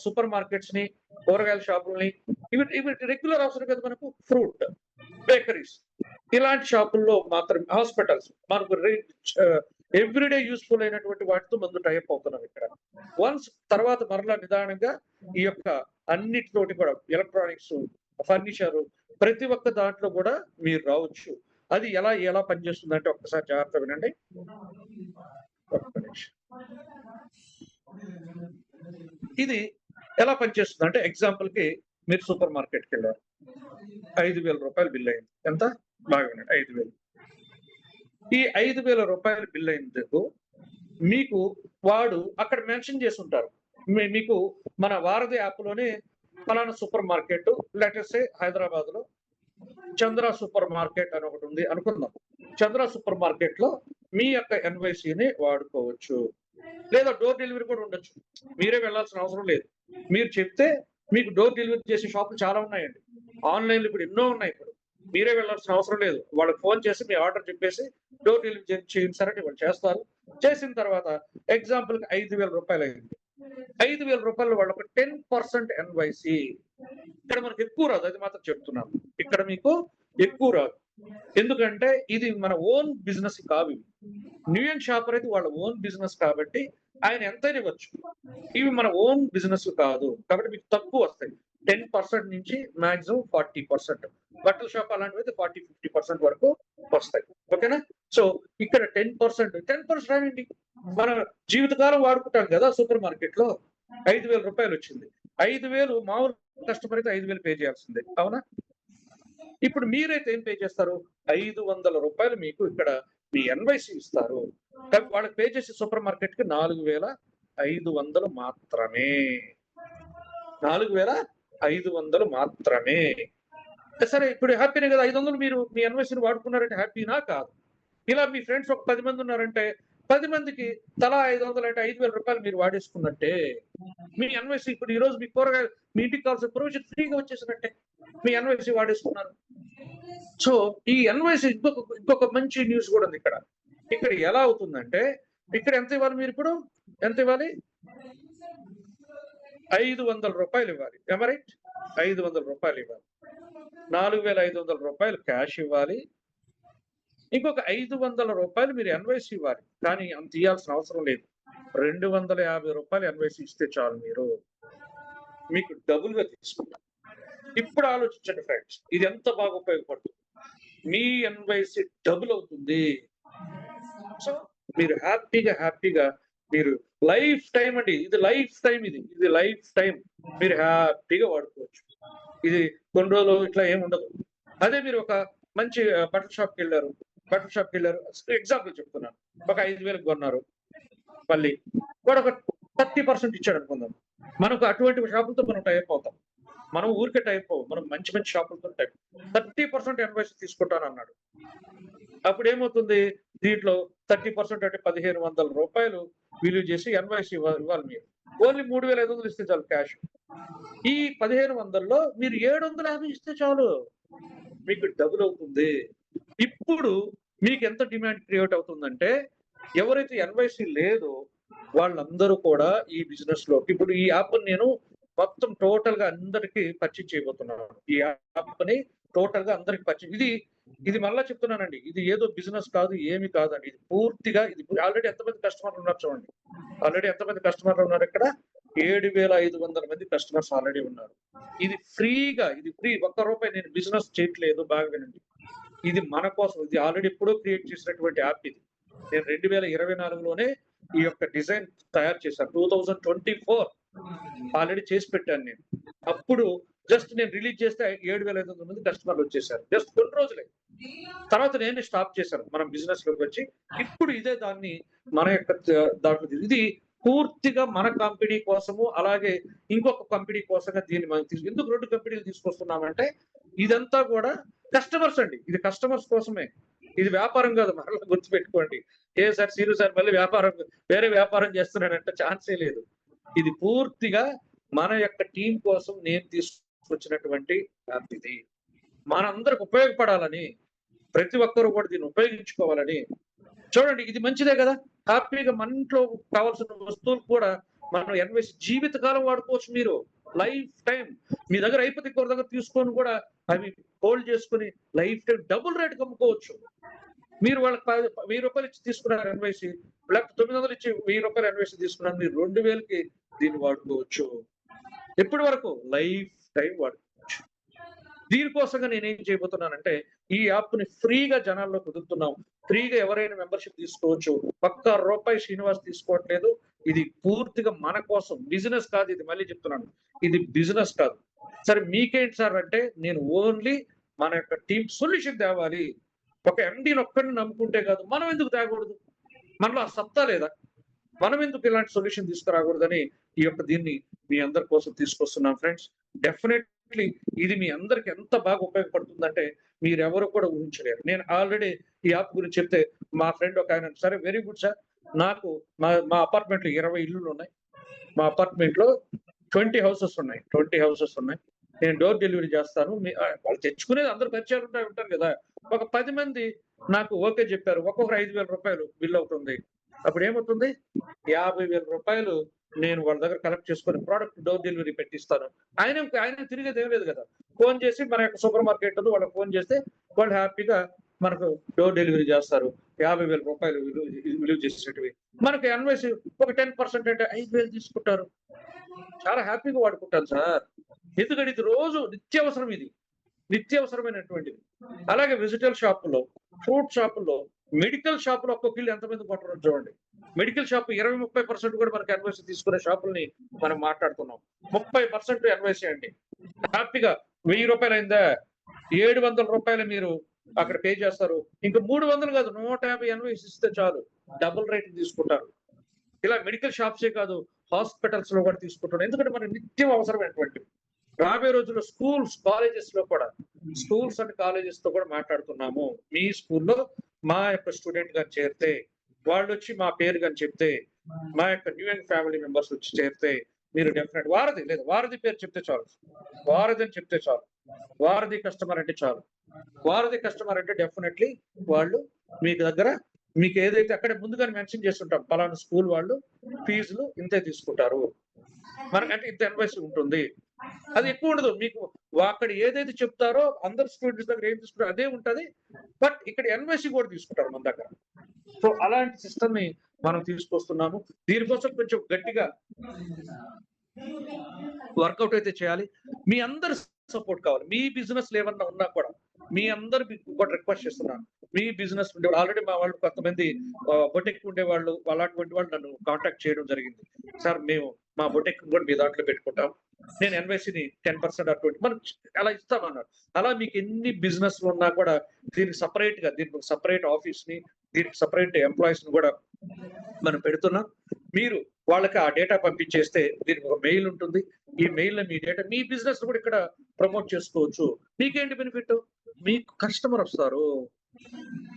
A: సూపర్ మార్కెట్స్ ని, కూరగాయల షాపుల్ని, ఇవి రెగ్యులర్ అవసరం కదా మనకు, ఫ్రూట్, బేకరీస్, ఇలాంటి షాపుల్లో మాత్రం, హాస్పిటల్స్, మనకు ఎవ్రీడే యూస్ఫుల్ అయినటువంటి వాటితో మందు టైప్ అవుతున్నాం ఇక్కడ. వన్స్ తర్వాత మరలా నిదానంగా ఈ యొక్క అన్నిటితోటి కూడా ఎలక్ట్రానిక్స్, ఫర్నిచర్, ప్రతి ఒక్క దాంట్లో కూడా మీరు రావచ్చు. అది ఎలా పనిచేస్తుందంటే ఒక్కసారి జాగ్రత్త వినండి. ఇది ఎలా పనిచేస్తుంది అంటే, ఎగ్జాంపుల్ కి మీరు సూపర్ మార్కెట్కి వెళ్ళారు, 5,000 రూపాయలు బిల్ అయింది. ఎంత? బాగా వినండి, 5,000. ఈ 5,000 రూపాయలు బిల్ అయినందుకు మీకు వాడు అక్కడ మెన్షన్ చేసి ఉంటారు. మీకు మన వారధి యాప్ లోనే ఫలానా సూపర్ మార్కెట్, లెటర్స్ హైదరాబాద్ లో చంద్ర సూపర్ మార్కెట్ అని ఒకటి ఉంది అనుకుందాం. చంద్ర సూపర్ మార్కెట్ లో మీ యొక్క ఎన్వైసీని వాడుకోవచ్చు, లేదా డోర్ డెలివరీ కూడా ఉండొచ్చు. మీరే వెళ్ళాల్సిన అవసరం లేదు. మీరు చెప్తే మీకు డోర్ డెలివరీ చేసే షాపులు చాలా ఉన్నాయండి. ఆన్లైన్ ఇప్పుడు ఎన్నో ఉన్నాయి. ఇప్పుడు మీరే వెళ్ళాల్సిన అవసరం లేదు. వాళ్ళకి ఫోన్ చేసి మీ ఆర్డర్ చెప్పేసి డోర్ డెలివరీ చేయించారంటే వాళ్ళు చేస్తారు. చేసిన తర్వాత ఎగ్జాంపుల్ కి 5,000 రూపాయలు అయింది. 5,000 రూపాయలు వాళ్ళకి 10% ఎన్వైసీ. ఇక్కడ మనకు ఎక్కువ రాదు, అది మాత్రం చెప్తున్నాను. ఇక్కడ మీకు ఎక్కువ రాదు, ఎందుకంటే ఇది మన ఓన్ బిజినెస్ కావు. న్యూయన్ షాపర్ అయితే వాళ్ళ ఓన్ బిజినెస్ కాబట్టి ఆయన ఎంతైనా ఇవ్వచ్చు. ఇవి మన ఓన్ బిజినెస్ కాదు కాబట్టి మీకు తక్కువ వస్తాయి. 10% నుంచి మాక్సిమం 40%. బట్టల షాప్ అలాంటివి అయితే 40-50% వరకు వస్తాయి. ఓకేనా? సో ఇక్కడ 10% రానండి, మన జీవితకాలం వాడుకుంటాం కదా. సూపర్ మార్కెట్ లో 5,000 రూపాయలు వచ్చింది. 5,000 మామూలు కస్టమర్ అయితే 5,000 పే చేయాల్సిందే, అవునా? ఇప్పుడు మీరైతే ఏం పే చేస్తారు? 500 రూపాయలు మీకు ఇక్కడ మీ ఎన్వైసీ ఇస్తారు. వాళ్ళకి పే చేసే సూపర్ మార్కెట్ కి 4,500 మాత్రమే. 4,500 మాత్రమే. సరే, ఇప్పుడు హ్యాపీనే కదా. 500 మీరు మీ ఎన్వైసీని వాడుకున్నారంటే హ్యాపీనా? కాదు. ఇలా మీ ఫ్రెండ్స్ ఒక 10 మంది ఉన్నారంటే 10 మందికి తలా 500 అంటే 5,000 రూపాయలు మీరు వాడేసుకున్నట్టే. మీ ఎన్వైసీ ఇప్పుడు ఈ రోజు మీ కూరగాయలు, మీ ఇంటికి కావాల్సిన ప్రొవిజన్ ఫ్రీగా వచ్చేసినట్టే. మీ ఎన్వైసీ వాడేసుకున్నారు. సో ఈ ఎన్వైసీ ఇంకొక మంచి న్యూస్ కూడా ఉంది ఇక్కడ. ఇక్కడ ఎలా అవుతుందంటే, ఇక్కడ ఎంత ఇవ్వాలి మీరు? ఇప్పుడు ఎంత ఇవ్వాలి? 500 రూపాయలు ఇవ్వాలి. రైట్? 500 రూపాయలు ఇవ్వాలి. 4,500 రూపాయలు క్యాష్ ఇవ్వాలి. ఇంకొక 500 రూపాయలు మీరు ఎన్వైసీ ఇవ్వాలి. కానీ అంత ఇవ్వాల్సిన అవసరం లేదు. 250 రూపాయలు ఎన్వైసీ ఇస్తే చాలు, మీరు మీకు డబుల్ గా తీసుకుంటారు. ఇప్పుడు ఆలోచించండి ఫ్రెండ్స్, ఇది ఎంత బాగా ఉపయోగపడుతుంది. మీ ఎన్వైసీ డబుల్ అవుతుంది. సో మీరు హ్యాపీగా మీరు లైఫ్ టైం అండి, ఇది లైఫ్ టైం, ఇది లైఫ్ టైం మీరు హ్యాపీగా వాడుకోవచ్చు. ఇది కొన్ని రోజులు ఇట్లా ఏమి ఉండదు. అదే మీరు ఒక మంచి బట్టల షాప్కి వెళ్ళారు, ఎగ్జాంపుల్ చెప్తున్నాను. ఒక 5,000 కొన్నారు, మళ్ళీ వాడు ఒక 30% ఇచ్చాడు అనుకుందాం. మనకు అటువంటి షాపులతో మనం టైప్ అవుతాం. మనం ఊరికే టైప్ అవ్వం, మనం మంచి షాపులతో టైప్. 30% ఎన్వైసీ తీసుకుంటాను అన్నాడు. అప్పుడు ఏమవుతుంది? దీంట్లో 30% అంటే 1,500 రూపాయలు విలువ చేసి ఎన్వైసీ ఇవ్వాలి. మీరు ఓన్లీ 3,500 ఇస్తే చాలు క్యాష్. ఈ 1,500లో మీరు 750 ఇస్తే చాలు, మీకు డబుల్ అవుతుంది. ఇప్పుడు మీకు ఎంత డిమాండ్ క్రియేట్ అవుతుందంటే, ఎవరైతే ఎన్వైసీ లేదో వాళ్ళందరూ కూడా ఈ బిజినెస్ లో, ఇప్పుడు ఈ యాప్ నేను మొత్తం టోటల్ గా అందరికి పరిచయం చేయబోతున్నాను. ఈ యాప్ ని టోటల్ గా అందరికి పరిచయం. ఇది మళ్ళా చెప్తున్నానండి, ఇది ఏదో బిజినెస్ కాదు, ఏమి కాదండి. ఇది పూర్తిగా, ఇది ఆల్రెడీ ఎంతమంది కస్టమర్లు ఉన్నారు చూడండి. ఆల్రెడీ ఎంతమంది కస్టమర్లు ఉన్నారు ఇక్కడ? 7,500 మంది కస్టమర్స్ ఆల్రెడీ ఉన్నారు. ఇది ఫ్రీగా, ఇది ఫ్రీ. ఒక్క రూపాయి నేను బిజినెస్ చేయట్లేదు, బాగా వినండి. ఇది మన కోసం. ఇది ఆల్రెడీ ఎప్పుడో క్రియేట్ చేసినటువంటి యాప్ ఇది. నేను 2024లోనే ఈ యొక్క డిజైన్ తయారు చేశాను. 2024 ఆల్రెడీ చేసి పెట్టాను నేను. అప్పుడు జస్ట్ నేను రిలీజ్ చేస్తే 7,500 మంది కస్టమర్లు వచ్చేసారు. జస్ట్ కొన్ని రోజులే. తర్వాత నేనే స్టాప్ చేశాను. మనం బిజినెస్ లోకి వచ్చి ఇప్పుడు ఇదే దాన్ని మన యొక్క దాంట్లో ఇది పూర్తిగా మన కంపెనీ కోసము, అలాగే ఇంకొక కంపెనీ కోసంగా దీన్ని మనం ఎందుకు 2 కంపెనీలు తీసుకొస్తున్నామంటే ఇదంతా కూడా కస్టమర్స్ అండి. ఇది కస్టమర్స్ కోసమే. ఇది వ్యాపారం కాదు. మరలా గుర్తుపెట్టుకోండి. సార్ సీను సార్ మళ్ళీ వ్యాపారం, వేరే వ్యాపారం చేస్తున్నాడంటే ఛాన్సే లేదు. ఇది పూర్తిగా మన యొక్క టీం కోసం నేను తీసుకొచ్చినటువంటి యాప్ ఇది. మనందరికి ఉపయోగపడాలని, ప్రతి ఒక్కరు కూడా దీన్ని ఉపయోగించుకోవాలని. చూడండి, ఇది మంచిదే కదా. హ్యాపీగా మన ఇంట్లో కావాల్సిన వస్తువులు కూడా మనం ఎన్వైసీ జీవితకాలం వాడుకోవచ్చు. మీరు లైఫ్ టైం మీ దగ్గర అయిపోతే ఇంకొక దగ్గర తీసుకొని కూడా అవి హోల్డ్ చేసుకుని లైఫ్ టైం డబుల్ రేట్ అమ్ముకోవచ్చు. మీరు వాళ్ళకి 1000 రూపాయలు ఇచ్చి తీసుకున్నారు ఎన్వైసీ, లేకపోతే 900 ఇచ్చి 1000 రూపాయలు ఎన్వైసీ తీసుకున్నారు. మీరు 2000కి దీన్ని వాడుకోవచ్చు. ఎప్పటి వరకు? లైఫ్ టైం వాడుకోవచ్చు. దీనికోసంగా నేనేం చేయబోతున్నానంటే ఈ యాప్ ని ఫ్రీగా జనాల్లో కుదురుతున్నాం. ఫ్రీగా ఎవరైనా మెంబర్షిప్ తీసుకోవచ్చు. ఒక్క రూపాయి శ్రీనివాస్ తీసుకోవట్లేదు. ఇది పూర్తిగా మన కోసం. బిజినెస్ కాదు ఇది. మళ్ళీ చెప్తున్నాను, ఇది బిజినెస్ కాదు. సరే మీకేంటి సార్ అంటే, నేను ఓన్లీ మన యొక్క టీం సొల్యూషన్ తేవాలి. ఒక ఎండీని ఒక్కడిని నమ్ముకుంటే కాదు. మనం ఎందుకు తేకూడదు? మనలో ఆ సత్తా లేదా? మనం ఎందుకు ఇలాంటి సొల్యూషన్ తీసుకురాకూడదని ఈ యొక్క దీన్ని మీ అందరి కోసం తీసుకొస్తున్నాం ఫ్రెండ్స్. డెఫినెట్లీ ఇది మీ అందరికి ఎంత బాగా ఉపయోగపడుతుందంటే మీరెవరు కూడా ఊహించలేరు. నేను ఆల్రెడీ ఈ యాప్ గురించి చెప్తే మా ఫ్రెండ్ ఒక ఆయన, సరే వెరీ గుడ్ సార్, నాకు మా అపార్ట్మెంట్ లో 20 ఇల్లులు ఉన్నాయి. మా అపార్ట్మెంట్ లో 20 హౌసెస్ ఉన్నాయి. 20 హౌసెస్ ఉన్నాయి. నేను డోర్ డెలివరీ చేస్తాను. వాళ్ళు తెచ్చుకునేది అందరు పరిచయాలు ఉంటారు కదా. ఒక 10 మంది నాకు ఓకే చెప్పారు. ఒక్కొక్కరు 5,000 రూపాయలు బిల్ అవుతుంది. అప్పుడు ఏమవుతుంది? 50,000 రూపాయలు నేను వాళ్ళ దగ్గర కలెక్ట్ చేసుకొని ప్రోడక్ట్ డోర్ డెలివరీ పెట్టిస్తాను. ఆయన తిరిగేది ఏం లేదు కదా. ఫోన్ చేసి మన యొక్క సూపర్ మార్కెట్ వాళ్ళకి ఫోన్ చేస్తే వాళ్ళు హ్యాపీగా మనకు డోర్ డెలివరీ చేస్తారు. 50,000 రూపాయలు విలువ చేసేటివి. మనకు ఎన్వైసీ ఒక 10% అంటే 5,000 తీసుకుంటారు. చాలా హ్యాపీగా వాడుకుంటాను సార్. ఎందుకంటే ఇది రోజు నిత్యావసరం. ఇది నిత్యావసరమైనటువంటిది. అలాగే వెజిటబుల్ షాపుల్లో, ఫ్రూట్ షాపుల్లో, మెడికల్ షాపులో ఒక్కొక్క ఇల్లు ఎంతమంది కొంటున్నారు చూడండి. మెడికల్ షాప్ 20-30% కూడా మనకి ఎన్వైసీ తీసుకునే షాపుల్ని మనం మాట్లాడుతున్నాం. 30% ఎన్వైసీ అండి. హ్యాపీగా 1000 రూపాయలు అయిందా, 700 రూపాయలు మీరు అక్కడ పే చేస్తారు. ఇంకా 300 కాదు, 150 ఎన్వైసీ ఇస్తే చాలు, డబుల్ రేట్ తీసుకుంటారు. ఇలా మెడికల్ షాప్సే కాదు, హాస్పిటల్స్ లో కూడా తీసుకుంటున్నాం. ఎందుకంటే మనకి నిత్యం అవసరమైనటువంటి. రాబోయే రోజుల్లో స్కూల్స్, కాలేజెస్ లో కూడా, స్కూల్స్ అండ్ కాలేజెస్ తో కూడా మాట్లాడుతున్నాము. మీ స్కూల్లో మా యొక్క స్టూడెంట్ గారు చేరితే, వాళ్ళు వచ్చి మా పేరు కానీ చెప్తే, మా యొక్క న్యూ యంగ్ ఫ్యామిలీ మెంబర్స్ వచ్చి చేరితే మీరు డెఫినెట్ వారధి పేరు చెప్తే చాలు. వారధి అని చెప్తే చాలు. వారధి కస్టమర్ అంటే చాలు. వారధి కస్టమర్ అంటే డెఫినెట్లీ వాళ్ళు మీకు దగ్గర, మీకు ఏదైతే అక్కడ ముందుగానే మెన్షన్ చేస్తుంటాం, పలానా స్కూల్ వాళ్ళు ఫీజులు ఇంతే తీసుకుంటారు, మనకంటే ఇంత ఎన్వైసీ ఉంటుంది. అది ఎక్కువ ఉండదు. మీకు అక్కడ ఏదైతే చెప్తారో అందరు స్టూడెంట్స్ దగ్గర ఏం తీసుకుంటారో అదే ఉంటది. బట్ ఇక్కడ ఎన్వైసీ కూడా తీసుకుంటారు మన దగ్గర. సో అలాంటి సిస్టమ్ ని మనం తీసుకొస్తున్నాము. దీనికోసం కొంచెం గట్టిగా వర్కౌట్ అయితే చేయాలి. మీ అందరు సపోర్ట్ కావాలి. మీ బిజినెస్ ఏమన్నా ఉన్నా కూడా మీ అందరు కూడా రిక్వెస్ట్ చేస్తున్నాను. మీ బిజినెస్ ఉండేవాళ్ళు, ఆల్రెడీ మా వాళ్ళు కొంతమంది బొటెక్ ఉండేవాళ్ళు, అలాంటి వాళ్ళు నన్ను కాంటాక్ట్ చేయడం జరిగింది. సార్ మేము మా బొటెక్ కూడా మీ దాంట్లో పెట్టుకుంటాం, నేను ఎన్వైసీని 10% or 20 మనం అలా ఇస్తామన్నారు. అలా మీకు ఎన్ని బిజినెస్ ఉన్నా కూడా దీనికి సపరేట్ గా, దీనికి సపరేట్ ఆఫీస్ ని, దీనికి సపరేట్ ఎంప్లాయీస్ ని కూడా మనం పెడుతున్నాం. మీరు వాళ్ళకి ఆ డేటా పంపించేస్తే దీనికి ఒక మెయిల్ ఉంటుంది. ఈ మెయిల్ లో మీ డేటా, మీ బిజినెస్ కూడా ఇక్కడ ప్రమోట్ చేసుకోవచ్చు. మీకేంటి బెనిఫిట్? మీకు కస్టమర్ వస్తారు.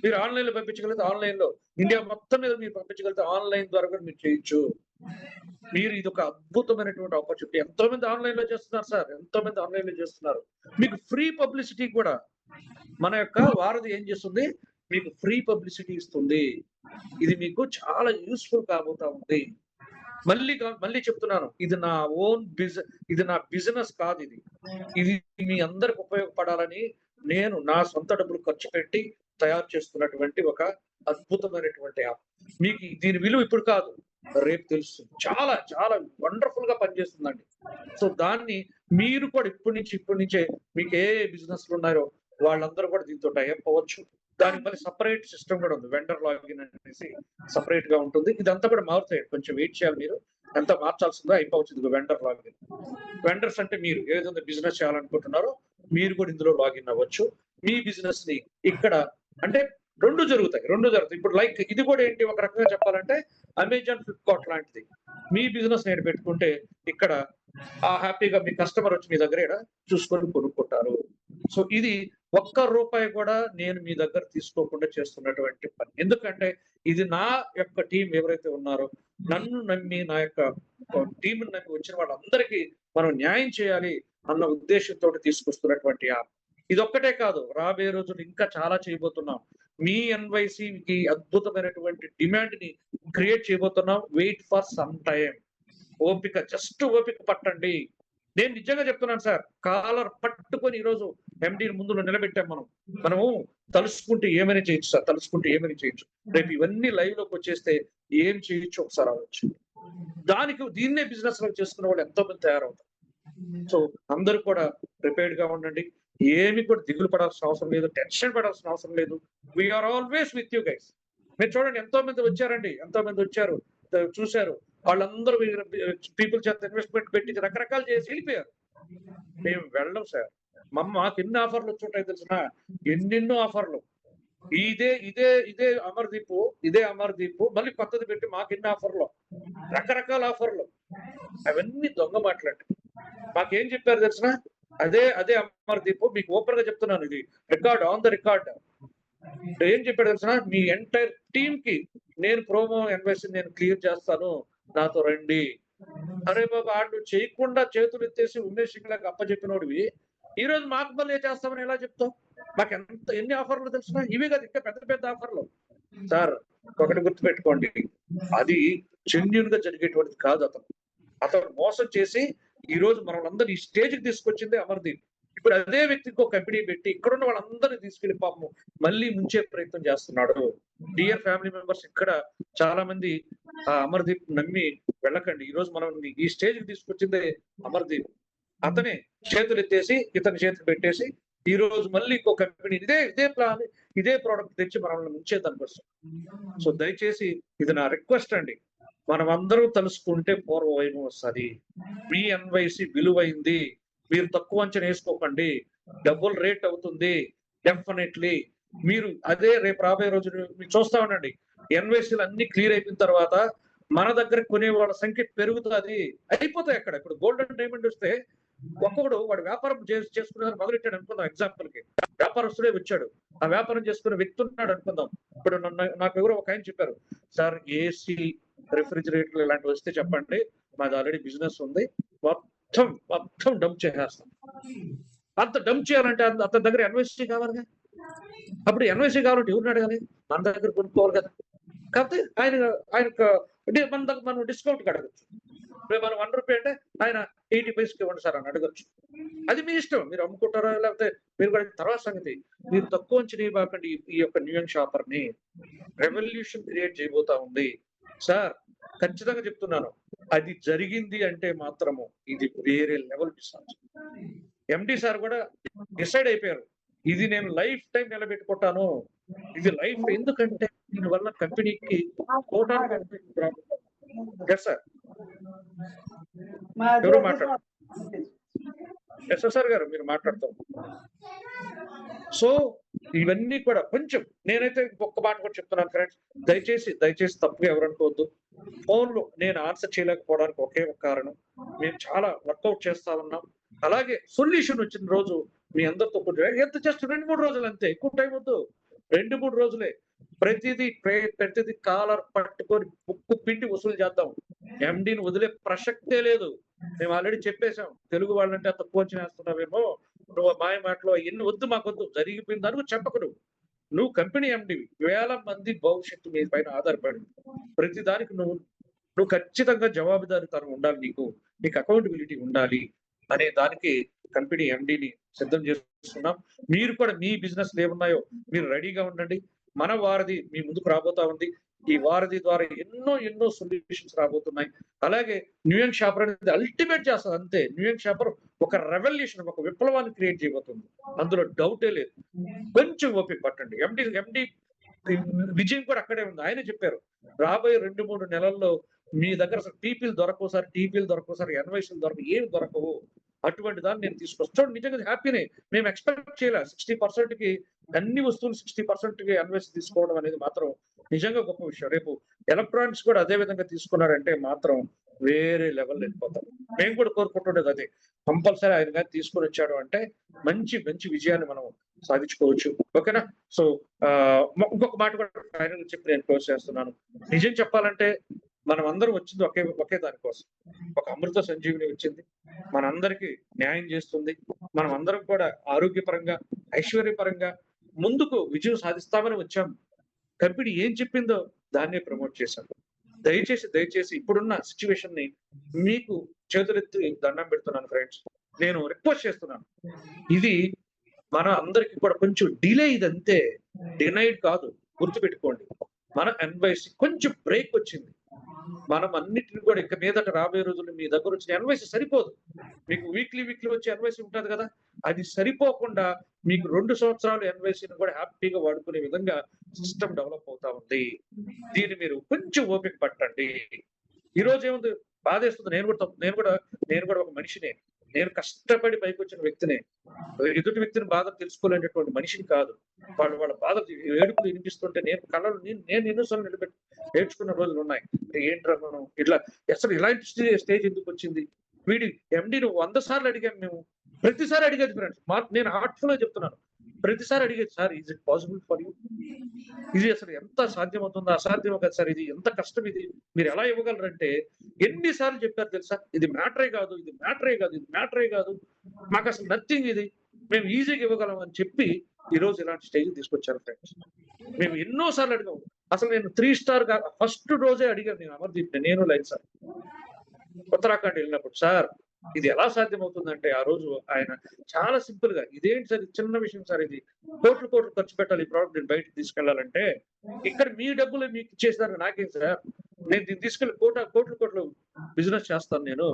A: మీరు ఆన్లైన్ లో పంపించగలిగితే ఆన్లైన్ లో, ఇండియా మొత్తం మీద మీరు పంపించగలిగితే ఆన్లైన్ ద్వారా కూడా మీరు చేయొచ్చు. మీరు ఇది ఒక అద్భుతమైనటువంటి ఆపర్చునిటీ. ఎంతో మంది ఆన్లైన్ లో చేస్తున్నారు సార్, ఎంతో మంది ఆన్లైన్ లో చేస్తున్నారు. మీకు ఫ్రీ పబ్లిసిటీ కూడా మన యొక్క వారధి ఏం చేస్తుంది, మీకు ఫ్రీ పబ్లిసిటీ ఇస్తుంది. ఇది మీకు చాలా యూస్ఫుల్ కాబోతా ఉంది. మళ్ళీ చెప్తున్నాను, ఇది నా ఓన్ ఇది నా బిజినెస్ కాదు. ఇది మీ అందరికి ఉపయోగపడాలని నేను నా సొంత డబ్బులు ఖర్చు పెట్టి తయారు చేస్తున్నటువంటి ఒక అద్భుతమైనటువంటి యాప్. మీకు దీని విలువ ఇప్పుడు కాదు, రేపు తెలుస్తుంది. చాలా చాలా వండర్ఫుల్ గా పనిచేస్తుందండి. సో దాన్ని మీరు కూడా ఇప్పటి నుంచే మీకు ఏ బిజినెస్లు ఉన్నారో వాళ్ళందరూ కూడా దీంతో టైఅప్ అవ్వచ్చు. దానికి మళ్ళీ సెపరేట్ సిస్టమ్ కూడా ఉంది. వెండర్ లాగిన్ అనేసి సెపరేట్ గా ఉంటుంది. ఇదంతా కూడా మారుతాయి. కొంచెం వెయిట్ చేయాలి మీరు. ఎంత మార్చాల్సిందో అయిపోవచ్చు వెండర్ లాగిన్. వెండర్స్ అంటే మీరు ఏదైతే బిజినెస్ చేయాలనుకుంటున్నారో మీరు కూడా ఇందులో లాగిన్ అవ్వచ్చు. మీ బిజినెస్ ని ఇక్కడ అంటే రెండు జరుగుతాయి. ఇప్పుడు లైక్ ఇది కూడా ఏంటి ఒక రకంగా చెప్పాలంటే అమెజాన్, ఫ్లిప్కార్ట్ లాంటిది. మీ బిజినెస్ నేను పెట్టుకుంటే ఇక్కడ హ్యాపీగా మీ కస్టమర్ వచ్చి మీ దగ్గర ఈడ చూసుకొని కొనుక్కుంటారు. సో ఇది ఒక్క రూపాయి కూడా నేను మీ దగ్గర తీసుకోకుండా చేస్తున్నటువంటి పని. ఎందుకంటే ఇది నా యొక్క టీం ఎవరైతే ఉన్నారో నన్ను నమ్మి నా యొక్క టీంని నమ్మి వచ్చిన వాళ్ళందరికీ మనం న్యాయం చేయాలి అన్న ఉద్దేశంతో తీసుకొస్తున్నటువంటి యాప్. ఇదొక్కటే కాదు, రాబోయే రోజులు ఇంకా చాలా చేయబోతున్నాం. మీ ఎన్వైసీకి అద్భుతమైనటువంటి డిమాండ్ ని క్రియేట్ చేయబోతున్నాం. Wait for some time. Just ఓపిక పట్టండి. నేను నిజంగా చెప్తున్నాను సార్, కాలర్ పట్టుకొని ఈరోజు ఎండీని ముందు నిలబెట్టాం. మనము తలుసుకుంటే ఏమైనా చేయొచ్చు సార్, తలుసుకుంటే ఏమైనా చేయొచ్చు. రేపు ఇవన్నీ లైవ్ లోకి వచ్చేస్తే ఏం చేయొచ్చు ఒకసారి ఆలోచన. దానికి దీన్నే బిజినెస్ లో చేసుకునే వాళ్ళు ఎంతో మంది తయారవుతారు. సో అందరూ కూడా ప్రిపేర్డ్ గా ఉండండి. ఏమి కూడా దిగులు పడాల్సిన అవసరం లేదు, టెన్షన్ పడాల్సిన అవసరం లేదు. We are always with you guys. మీరు చూడండి ఎంతో మంది వచ్చారండి, ఎంతో మంది వచ్చారు, చూశారు. వాళ్ళందరూ పీపుల్ చేత ఇన్వెస్ట్మెంట్ పెట్టి రకరకాలు చేసి వెళ్ళిపోయారు. మేము వెళ్ళం సార్. మాకు ఎన్ని ఆఫర్లు వచ్చుంటాయి తెలిసిన, ఎన్నెన్నో ఆఫర్లు. ఇదే ఇదే ఇదే అమర్దీప్ మళ్ళీ కొత్తది పెట్టి మాకు ఎన్ని ఆఫర్లు, రకరకాల ఆఫర్లు. అవన్నీ దొంగ మాట్లాడి మాకేం చెప్పారు తెలిసిన, అదే అమర్దీప్. మీకు ఓపెన్ గా చెప్తున్నాను, ఇది రికార్డ్ ఆన్ ద రికార్డ్. ఏం చెప్పాడు తెలిసిన, మీ ఎంటైర్ టీమ్ కి నేను ప్రోమో ఎన్వైసీ నేను క్లియర్ చేస్తాను, నాతో రండి. అరే బాబా, ఆడు చేయకుండా చేతులు ఎత్తేసి ఉమేష్ సింగ్లకు అప్పచెప్పినోడివి ఈ రోజు మాకు మళ్ళీ చేస్తామని ఎలా చెప్తావు? మాకు ఎన్ని ఆఫర్లు తెలిసిన, ఇవి కదా ఇంకా పెద్ద పెద్ద ఆఫర్లు. సార్ ఒకటి గుర్తుపెట్టుకోండి, అది జెన్యూన్ గా జరిగేటువంటిది కాదు. అతను మోసం చేసి ఈ రోజు మనల్ని ఈ స్టేజ్ కి తీసుకొచ్చింది అమర్దీప్. ఇప్పుడు అదే వ్యక్తికి ఒక కంపెనీ పెట్టి ఇక్కడున్న వాళ్ళందరినీ తీసుకెళ్లి పాపం మళ్ళీ ముంచే ప్రయత్నం చేస్తున్నాడు. డియర్ ఫ్యామిలీ మెంబర్స్, ఇక్కడ చాలా మంది అమర్దీప్ నమ్మి వెళ్ళకండి. ఈ రోజు మనం ఈ స్టేజ్ కి తీసుకొచ్చిందే అమర్దీప్. అతనే చేతులు ఎత్తేసి ఇతని చేతులు పెట్టేసి ఈ రోజు మళ్ళీ ఇంకో కంపెనీ ఇదే ప్లాన్, ఇదే ప్రోడక్ట్ తెచ్చి మనల్ని ముంచేదనిపిస్తుంది. సో దయచేసి ఇది నా రిక్వెస్ట్ అండి, మనం అందరూ తలుసుకుంటే పూర్వ వైభవం వస్తుంది. మీ ఎన్వైసీ విలువైంది, మీరు తక్కువ అంచనా వేసుకోకండి. డబుల్ రేట్ అవుతుంది డెఫినెట్లీ. మీరు అదే రేపు రాబోయే రోజు మీరు చూస్తా ఉండండి, ఎన్వైసీలు అన్ని క్లియర్ అయిపోయిన తర్వాత మన దగ్గర కొనే వాళ్ళ సంఖ్య పెరుగుతుంది. అయిపోతాయి. అక్కడ ఇప్పుడు గోల్డ్ అండ్ డైమండ్ వస్తే ఒక్కొక్కడు వాడు వ్యాపారం చేసుకునే మొదలెట్టాడు అనుకుందాం. ఎగ్జాంపుల్ కి వ్యాపారస్తుడే వచ్చాడు, ఆ వ్యాపారం చేసుకునే వ్యక్తి ఉన్నాడు అనుకుందాం. ఇప్పుడు నాకు ఎవరో ఒక ఆయన చెప్పారు, సార్ ఏసీ రిఫ్రిజిరేటర్లు ఇలాంటివి వస్తే చెప్పండి, మాది ఆల్రెడీ బిజినెస్ ఉంది, మొత్తం డంప్ చేసేస్తాం. అంత డంప్ చేయాలంటే అతని దగ్గర ఎన్వైసీ కావాలిగా. అప్పుడు ఎన్వైసీ కావాలంటే ఎవరిని అడగాలి? మన దగ్గర కొనుక్కోవాలి కదా. కాకపోతే ఆయనకు మనం డిస్కౌంట్ అడగచ్చు. మనం 1 రూపాయి అంటే ఆయన 80 పైసకి ఇవ్వండి సార్ అని అడగచ్చు. అది మీ ఇష్టం, మీరు అమ్ముకుంటారా లేకపోతే మీరు కూడా. తర్వాత సంగతి, మీరు తక్కువ అంచనా ఇవ్వకండి. ఈ యొక్క న్యూ షాపర్ ని రెవల్యూషన్ క్రియేట్ చేయబోతా ఉంది సార్. ఖచ్చితంగా చెప్తున్నాను, అది జరిగింది అంటే మాత్రము ఇది వేరే లెవెల్ బిజినెస్. ఎండి సార్ కూడా డిసైడ్ అయిపోయారు, ఇది నేను లైఫ్ టైం నిలబెట్టుకుంటాను. ఇది లైఫ్, ఎందుకంటే దీనివల్ల కంపెనీకి సార్ ఎవరు మాట్లాడారు? ఎస్ఎస్ఆర్ గారు మీరు మాట్లాడతాం. సో ఇవన్నీ కూడా కొంచెం నేనైతే ఒక్క మాట కూడా చెప్తున్నాను ఫ్రెండ్స్, దయచేసి తప్పుగా ఎవరు అనుకోవద్దు. ఫోన్లో నేను ఆన్సర్ చేయలేకపోవడానికి ఒకే ఒక కారణం, మేము చాలా వర్కౌట్ చేస్తా ఉన్నాం. అలాగే సొల్యూషన్ వచ్చిన రోజు మీ అందరితో ఎంత జస్ట్ 2-3 రోజులు అంతే, ఎక్కువ టైం వద్దు. 2-3 రోజులే. ప్రతిదీ కాలర్ పట్టుకొని ముక్కు పిండి వసూలు చేద్దాం. ఎండిని వదిలే ప్రసక్తే లేదు. మేము ఆల్రెడీ చెప్పేశాం, తెలుగు వాళ్ళంటే తక్కువ అంచనా వేస్తున్నావేమో, నువ్వు మాయ మాటలో ఎన్ని వద్దు, మాకొద్దు. జరిగిపోయింది అనుకో చెప్పకు. నువ్వు కంపెనీ ఎండివి, వేల మంది భవిష్యత్తు మీ పైన ఆధారపడి ప్రతి దానికి నువ్వు ఖచ్చితంగా జవాబుదారీతనం ఉండాలి. నీకు అకౌంటబిలిటీ ఉండాలి అనే దానికి కంపెనీ ఎండిని సిద్ధం చేస్తున్నాం. మీరు కూడా మీ బిజినెస్ ఏమున్నాయో మీరు రెడీగా ఉండండి. మన వారధి మీ ముందుకు రాబోతా ఉంది. ఈ వారధి ద్వారా ఎన్నో సొల్యూషన్స్ రాబోతున్నాయి. అలాగే న్యూయంగ్ షాపర్ అనేది అల్టిమేట్ చేస్తది అంతే. న్యూయంగ్ షాపర్ ఒక రెవల్యూషన్, ఒక విప్లవాన్ని క్రియేట్ చేయబోతుంది. అందులో డౌటే లేదు. కొంచెం ఓపిక పట్టండి. ఎండి విజయం కూడా అక్కడే ఉంది. ఆయనే చెప్పారు. రాబోయే 2-3 నెలల్లో మీ దగ్గర అసలు టీపీలు దొరకవు సార్, ఎన్‌వైసీలు దొరకవు, ఏమి దొరకవు. అటువంటి దాన్ని నేను తీసుకొస్తా. చూడండి నిజంగా హ్యాపీనే. మేము ఎక్స్‌పెక్ట్ చేయలే. 60%కి అన్ని వస్తువులు 60%కి ఎన్‌వైసీ తీసుకోవడం అనేది మాత్రం నిజంగా గొప్ప విషయం. రేపు ఎలక్ట్రానిక్స్ కూడా అదే విధంగా తీసుకున్నారంటే మాత్రం వేరే లెవెల్ వెళ్ళిపోతాం. మేము కూడా కోరుకుంటుండేది అదే. కంపల్సరీ ఆయన గాని తీసుకొని వచ్చాడు అంటే మంచి విజయాన్ని మనం సాధించుకోవచ్చు. ఓకేనా? సో ఇంకొక మాట కూడా ఫైనల్‌గా చెప్పి నేను క్లోజ్ చేస్తున్నాను. నిజం చెప్పాలంటే మనం అందరం వచ్చింది ఒకే దానికోసం. ఒక అమృత సంజీవిని వచ్చింది. మనందరికీ న్యాయం చేస్తుంది. మనం అందరం కూడా ఆరోగ్యపరంగా, ఐశ్వర్యపరంగా ముందుకు విజయం సాధిస్తామని వచ్చాం. కంపెనీ ఏం చెప్పిందో దాన్నే ప్రమోట్ చేశాం. దయచేసి ఇప్పుడున్న సిట్యుయేషన్ ని మీకు చేతులెత్తి దండం పెడుతున్నాను ఫ్రెండ్స్. నేను రిక్వెస్ట్ చేస్తున్నాను. ఇది మన అందరికి కూడా కొంచెం డిలే, ఇదంతే. డినైడ్ కాదు. గుర్తుపెట్టుకోండి. మన ఎన్‌వైసీ కొంచెం బ్రేక్ వచ్చింది. మనం అన్నిటిని కూడా ఇక మీదట రాబోయే రోజుల్లో మీ దగ్గర వచ్చిన ఎన్‌వైసీ సరిపోదు. మీకు వీక్లీ వచ్చే ఎన్‌వైసీ ఉంటది కదా! అది సరిపోకుండా మీకు 2 సంవత్సరాలు ఎన్‌వైసీని కూడా హ్యాపీగా వాడుకునే విధంగా సిస్టమ్ డెవలప్ అవుతా ఉంది. దీన్ని మీరు కొంచెం ఓపిక పట్టండి. ఈ రోజు ఏముంది, బాధేస్తుంది. నేను కూడా ఒక మనిషినే. నేను కష్టపడి పైకొచ్చిన వ్యక్తినే. ఎదుటి వ్యక్తిని బాధ తెలుసుకోలేనటువంటి మనిషిని కాదు. వాళ్ళ బాధ ఏడుపులు వినిపిస్తుంటే నేను ఎన్నో సార్లు నేర్చుకున్న రోజులున్నాయి. ఏంట్రా మనం ఇట్లా అసలు ఇలాంటి స్టేజ్ ఎందుకు వచ్చింది? వీడి ఎండీని 100 సార్లు అడిగాం మేము. ప్రతిసారి అడిగేది ఫ్రెండ్స్. నేను హార్ట్‌ఫుల్‌గా చెప్తున్నాను. ప్రతిసారి అడిగేది, sir is it possible for you? ఇది అసలు ఎంత సాధ్యమవుతుందో, అసాధ్యమో కదా సార్, ఇది ఎంత కష్టం ఇది. మీరు ఎలా ఇవ్వగలరంటే ఎన్ని సార్లు చెప్పారు తెలుసా? ఇది మ్యాటరే కాదు. మాకు అసలు నథింగ్ ఇది. మేము ఈజీగా ఇవ్వగలం అని చెప్పి ఈ రోజు ఇలాంటి స్టేజ్‌కి తీసుకొచ్చారు ఫ్రెండ్స్. మేము ఎన్నో సార్లు అడిగాం. అసలు నేను 3 స్టార్ ఫస్ట్ రోజే అడిగాను నేను అమర్‌దీప్‌ని, నేను లైన్ సార్. ఉత్తరాఖండ్ వెళ్ళినప్పుడు, సార్ ఇది ఎలా సాధ్యమవుతుందంటే ఆ రోజు ఆయన చాలా సింపుల్ గా, ఇదేంటి సార్ ఇది చిన్న విషయం సార్, ఇది కోట్లు ఖర్చు పెట్టాలి ఈ ప్రోడక్ట్ నేను బయటకు తీసుకెళ్లాలంటే, ఇక్కడ మీ డబ్బులు మీకు ఇచ్చేసారు నాకేం సార్, నేను దీన్ని తీసుకెళ్లి కోట్లు బిజినెస్ చేస్తాను, నేను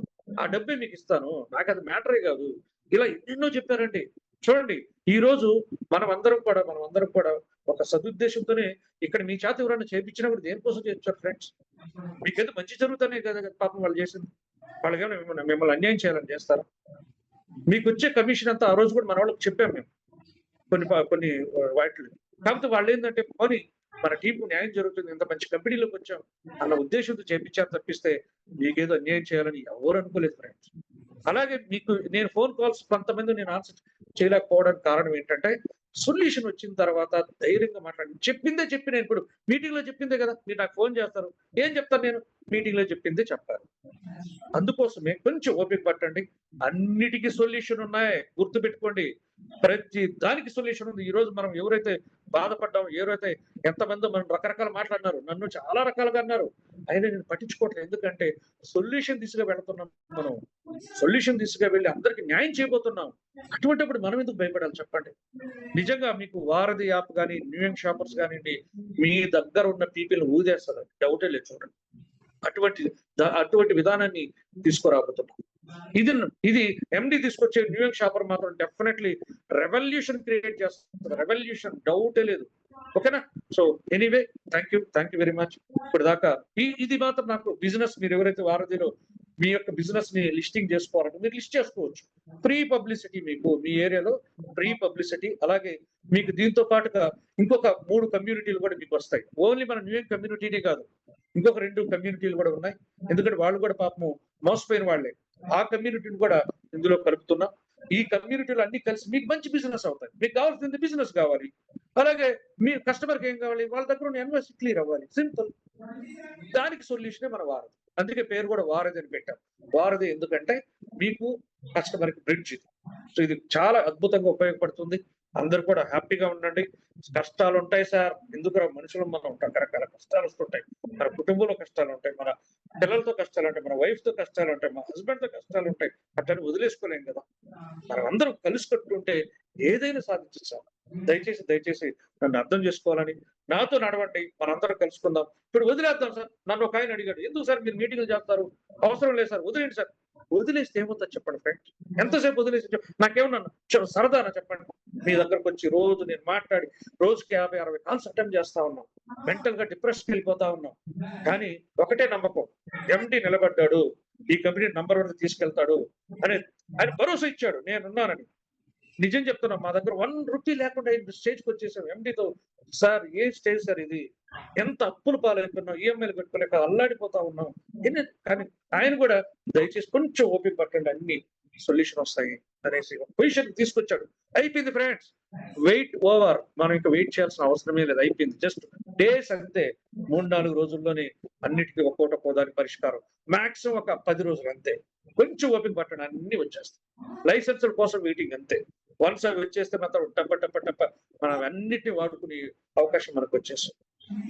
A: ఆ డబ్బే మీకు ఇస్తాను, నాకు అది మ్యాటరే కాదు. ఇలా ఎన్నెన్నో చెప్పారండి. చూడండి ఈ రోజు మనం అందరం కూడా ఒక సదుద్దేశంతోనే ఇక్కడ మీ చేత ఎవరైనా చేయించినప్పుడు దేనికోసం చేయించారు ఫ్రెండ్స్? మీకేదో మంచి జరుగుతానే కదా పాపం వాళ్ళు చేసింది. వాళ్ళకేమైనా మిమ్మల్ని అన్యాయం చేయాలని చేస్తారా? మీకు వచ్చే కమిషన్ అంతా ఆ రోజు కూడా మన వాళ్ళకి చెప్పాం మేము కొన్ని వాటిలో. కాకపోతే వాళ్ళు ఏంటంటే పోనీ మన టీంకు న్యాయం జరుగుతుంది, ఇంత మంచి కంపెనీలోకి వచ్చాం అన్న ఉద్దేశంతో చేపించారు తప్పిస్తే మీకేదో అన్యాయం చేయాలని ఎవరు అనుకోలేదు ఫ్రెండ్స్. అలాగే మీకు నేను ఫోన్ కాల్స్ కొంతమంది నేను ఆన్సర్ చేయలేకపోవడానికి కారణం ఏంటంటే సొల్యూషన్ వచ్చిన తర్వాత ధైర్యంగా చెప్పి నేను ఇప్పుడు మీటింగ్ లో చెప్పిందే కదా, మీరు నాకు ఫోన్ చేస్తారు, ఏం చెప్తాను నేను? మీటింగ్ లో చెప్పిందే చెప్పాలి. అందుకోసమే కొంచెం ఓపిక పట్టండి. అన్నిటికీ సొల్యూషన్ ఉన్నాయి, గుర్తుపెట్టుకోండి. ప్రతి దానికి సొల్యూషన్ ఉంది. ఈ రోజు మనం ఎవరైతే బాధపడ్డాం, ఎవరైతే ఎంతమంది మనం రకరకాల మాట్లాడినారు, నన్ను చాలా రకాలుగా అన్నారు, అయినా నేను పట్టించుకోవట్లేదు. ఎందుకంటే సొల్యూషన్ దిశగా వెళుతున్నాం. మనం సొల్యూషన్ దిశగా వెళ్ళి అందరికి న్యాయం చేయబోతున్నాం. అటువంటిప్పుడు మనం ఎందుకు భయపడాలి చెప్పండి? నిజంగా మీకు వారధి యాప్ కానీ, న్యూయంగ్ షాపర్స్ కానివ్వండి, మీ దగ్గర ఉన్న పీపుల్ ఊదేస్తారు, డౌటే లేదు. చూడండి అటువంటి విధానాన్ని తీసుకురాబోతున్నాం. ఇది ఎండి తీసుకొచ్చే న్యూయంగ్ షాపర్ మాత్రం డెఫినెట్లీ రెవల్యూషన్ క్రియేట్ చేస్తుంది. రెవల్యూషన్ డౌటే లేదు. ఓకేనా? So anyway thank you very much. ఇప్పుడు దాకా ఇది మాత్రం నాకు బిజినెస్, మీరు ఎవరైతే వారధిలో మీ యొక్క బిజినెస్ ని లిస్టింగ్ చేసుకోవాలంటే మీరు లిస్ట్ చేసుకోవచ్చు. ఫ్రీ పబ్లిసిటీ, మీకు మీ ఏరియాలో ఫ్రీ పబ్లిసిటీ. అలాగే మీకు దీంతో పాటుగా ఇంకొక 3 కమ్యూనిటీలు కూడా మీకు వస్తాయి. ఓన్లీ మన న్యూయంగ్ కమ్యూనిటీనే కాదు, ఇంకొక 2 కమ్యూనిటీలు కూడా ఉన్నాయి. ఎందుకంటే వాళ్ళు కూడా పాపము మోసపోయిన వాళ్ళే. ఆ కమ్యూనిటీని కూడా ఇందులో కలుపుతున్నాం. ఈ కమ్యూనిటీలు అన్ని కలిసి మీకు మంచి బిజినెస్ అవుతాయి. మీకు కావాల్సింది బిజినెస్ కావాలి, అలాగే మీ కస్టమర్కి ఏం కావాలి, వాళ్ళ దగ్గర ఉన్న ఎన్వైసీ క్లియర్ అవ్వాలి, సింపుల్. దానికి సొల్యూషనే మన వారధి. అందుకే పేరు కూడా వారధి అని పెట్టాం. వారధి ఎందుకంటే మీకు కస్టమర్ కి బ్రిడ్జ్ ఇది. సో ఇది చాలా అద్భుతంగా ఉపయోగపడుతుంది. అందరూ కూడా హ్యాపీగా ఉండండి. కష్టాలు ఉంటాయి సార్. ఎందుకురా మనుషులు మనం రకరకాల కష్టాలు వస్తుంటాయి. మన కుటుంబంలో కష్టాలు ఉంటాయి. మన పిల్లలతో కష్టాలు ఉంటాయి. మన వైఫ్ తో కష్టాలు ఉంటాయి. మన హస్బెండ్ తో కష్టాలు ఉంటాయి. అట్లని వదిలేసుకోలేం కదా! మనం అందరం కలిసి కట్టుకుంటే ఏదైనా సాధించొచ్చు సార్. దయచేసి నన్ను అర్థం చేసుకోవాలని, నాతో నడవండి. మనందరం కలుసుకుందాం. ఇప్పుడు వదిలేద్దాం సార్. నన్ను ఒకాయన అడిగాడు. "ఎందుకు సార్ మీరు మీటింగులు చేస్తారు? అవసరం లేదు సార్. వదిలేయండి సార్." వదిలేస్తే ఏమవుతుందో చెప్పండి ఫ్రెండ్స్. ఎంతసేపు వదిలేసి నాకేమన్నా సరదానా చెప్పండి. మీ దగ్గరకొచ్చి రోజు నేను మాట్లాడి రోజుకి 50, 60 కాల్స్ అటెండ్ చేస్తా ఉన్నాం. మెంటల్ గా డిప్రెషన్‌కి వెళ్ళిపోతా ఉన్నాం. కానీ ఒకటే నమ్మకం. ఎండీ నిలబడ్డాడు. ఈ కంపెనీ నంబర్ 1 తీసుకెళ్తాడు అని ఆయన భరోసా ఇచ్చాడు. నేనున్నానని. నిజం చెప్తున్నా. మా దగ్గర 1 రూపీ లేకుండా స్టేజ్‌కి వచ్చేసాం. ఎండీతో సార్ ఏ స్టేజ్ సార్ ఇది? ఎంత అప్పుల పాలైపోయినాం. ఈఎంఐలు కట్టుకోలేక అల్లాడిపోతా ఉన్నాం. కానీ ఆయన కూడా దయచేసి కొంచెం ఓపిక పట్టండి. అన్ని సొల్యూషన్ వస్తాయి అనేసి ఒక పొజిషన్ తీసుకొచ్చాడు. అయిపోయింది ఫ్రెండ్స్. Wait over. మనం ఇంకా వెయిట్ చేయాల్సిన అవసరమే లేదు. అయిపోయింది. జస్ట్ డేస్ అంతే. 3, 4 రోజుల్లోనే అన్నిటికీ ఒక్కోటి దానికి పరిష్కారం. మాక్సిమం ఒక 10 రోజులు అంతే. కొంచెం ఓపిక పట్టండి. అన్ని వచ్చేస్తాయి. లైసెన్సుల కోసం వెయిటింగ్ అంతే. వన్స్ అవి వచ్చేస్తే మాత్రం టప మనం అన్నిటిని వాడుకునే అవకాశం మనకు వచ్చేస్తుంది.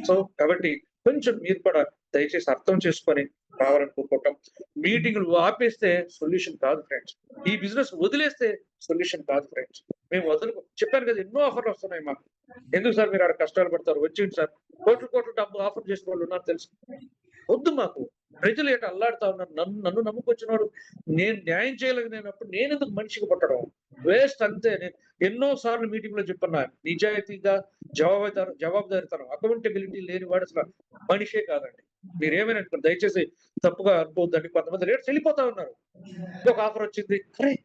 A: సో కాబట్టి కొంచెం మీరు కూడా దయచేసి అర్థం చేసుకొని రావాలని కోరుకుంటాం. మీటింగ్‌లు ఆపేస్తే సొల్యూషన్ కాదు ఫ్రెండ్స్. ఈ బిజినెస్ వదిలేస్తే సొల్యూషన్ కాదు ఫ్రెండ్స్. మేము చెప్పాను కదా ఎన్నో ఆఫర్‌లు వస్తున్నాయి మాకు. ఎందుకు సార్ మీరు ఆడ కష్టాలు పడతారు? వచ్చేయండి సార్. కోట్లు డబ్బు ఆఫర్ చేసిన వాళ్ళు ఉన్నారు తెలుసు. వద్దు మాకు. ప్రజలు ఏంటి అల్లాడుతా ఉన్నారు. నన్ను నమ్ముకొచ్చినోడు నేను న్యాయం చేయలేనప్పుడు నేనెందుకు మనిషిగా పుట్టడం? వేస్ట్ అంతే. నేను ఎన్నో సార్లు మీటింగ్‌లో చెప్పున్నా. నిజాయితీగా జవాబుదారీతనం, అకౌంటబిలిటీ లేనివాడు అసల మనిషే కాదండి. మీరేమైనా అనుకోండి. దయచేసి తప్పుగా అనుకోవద్దండి. కొంతమంది లీడర్స్ వెళ్ళిపోతా ఉన్నారు. ఇంకొక ఆఫర్ వచ్చింది. అరే!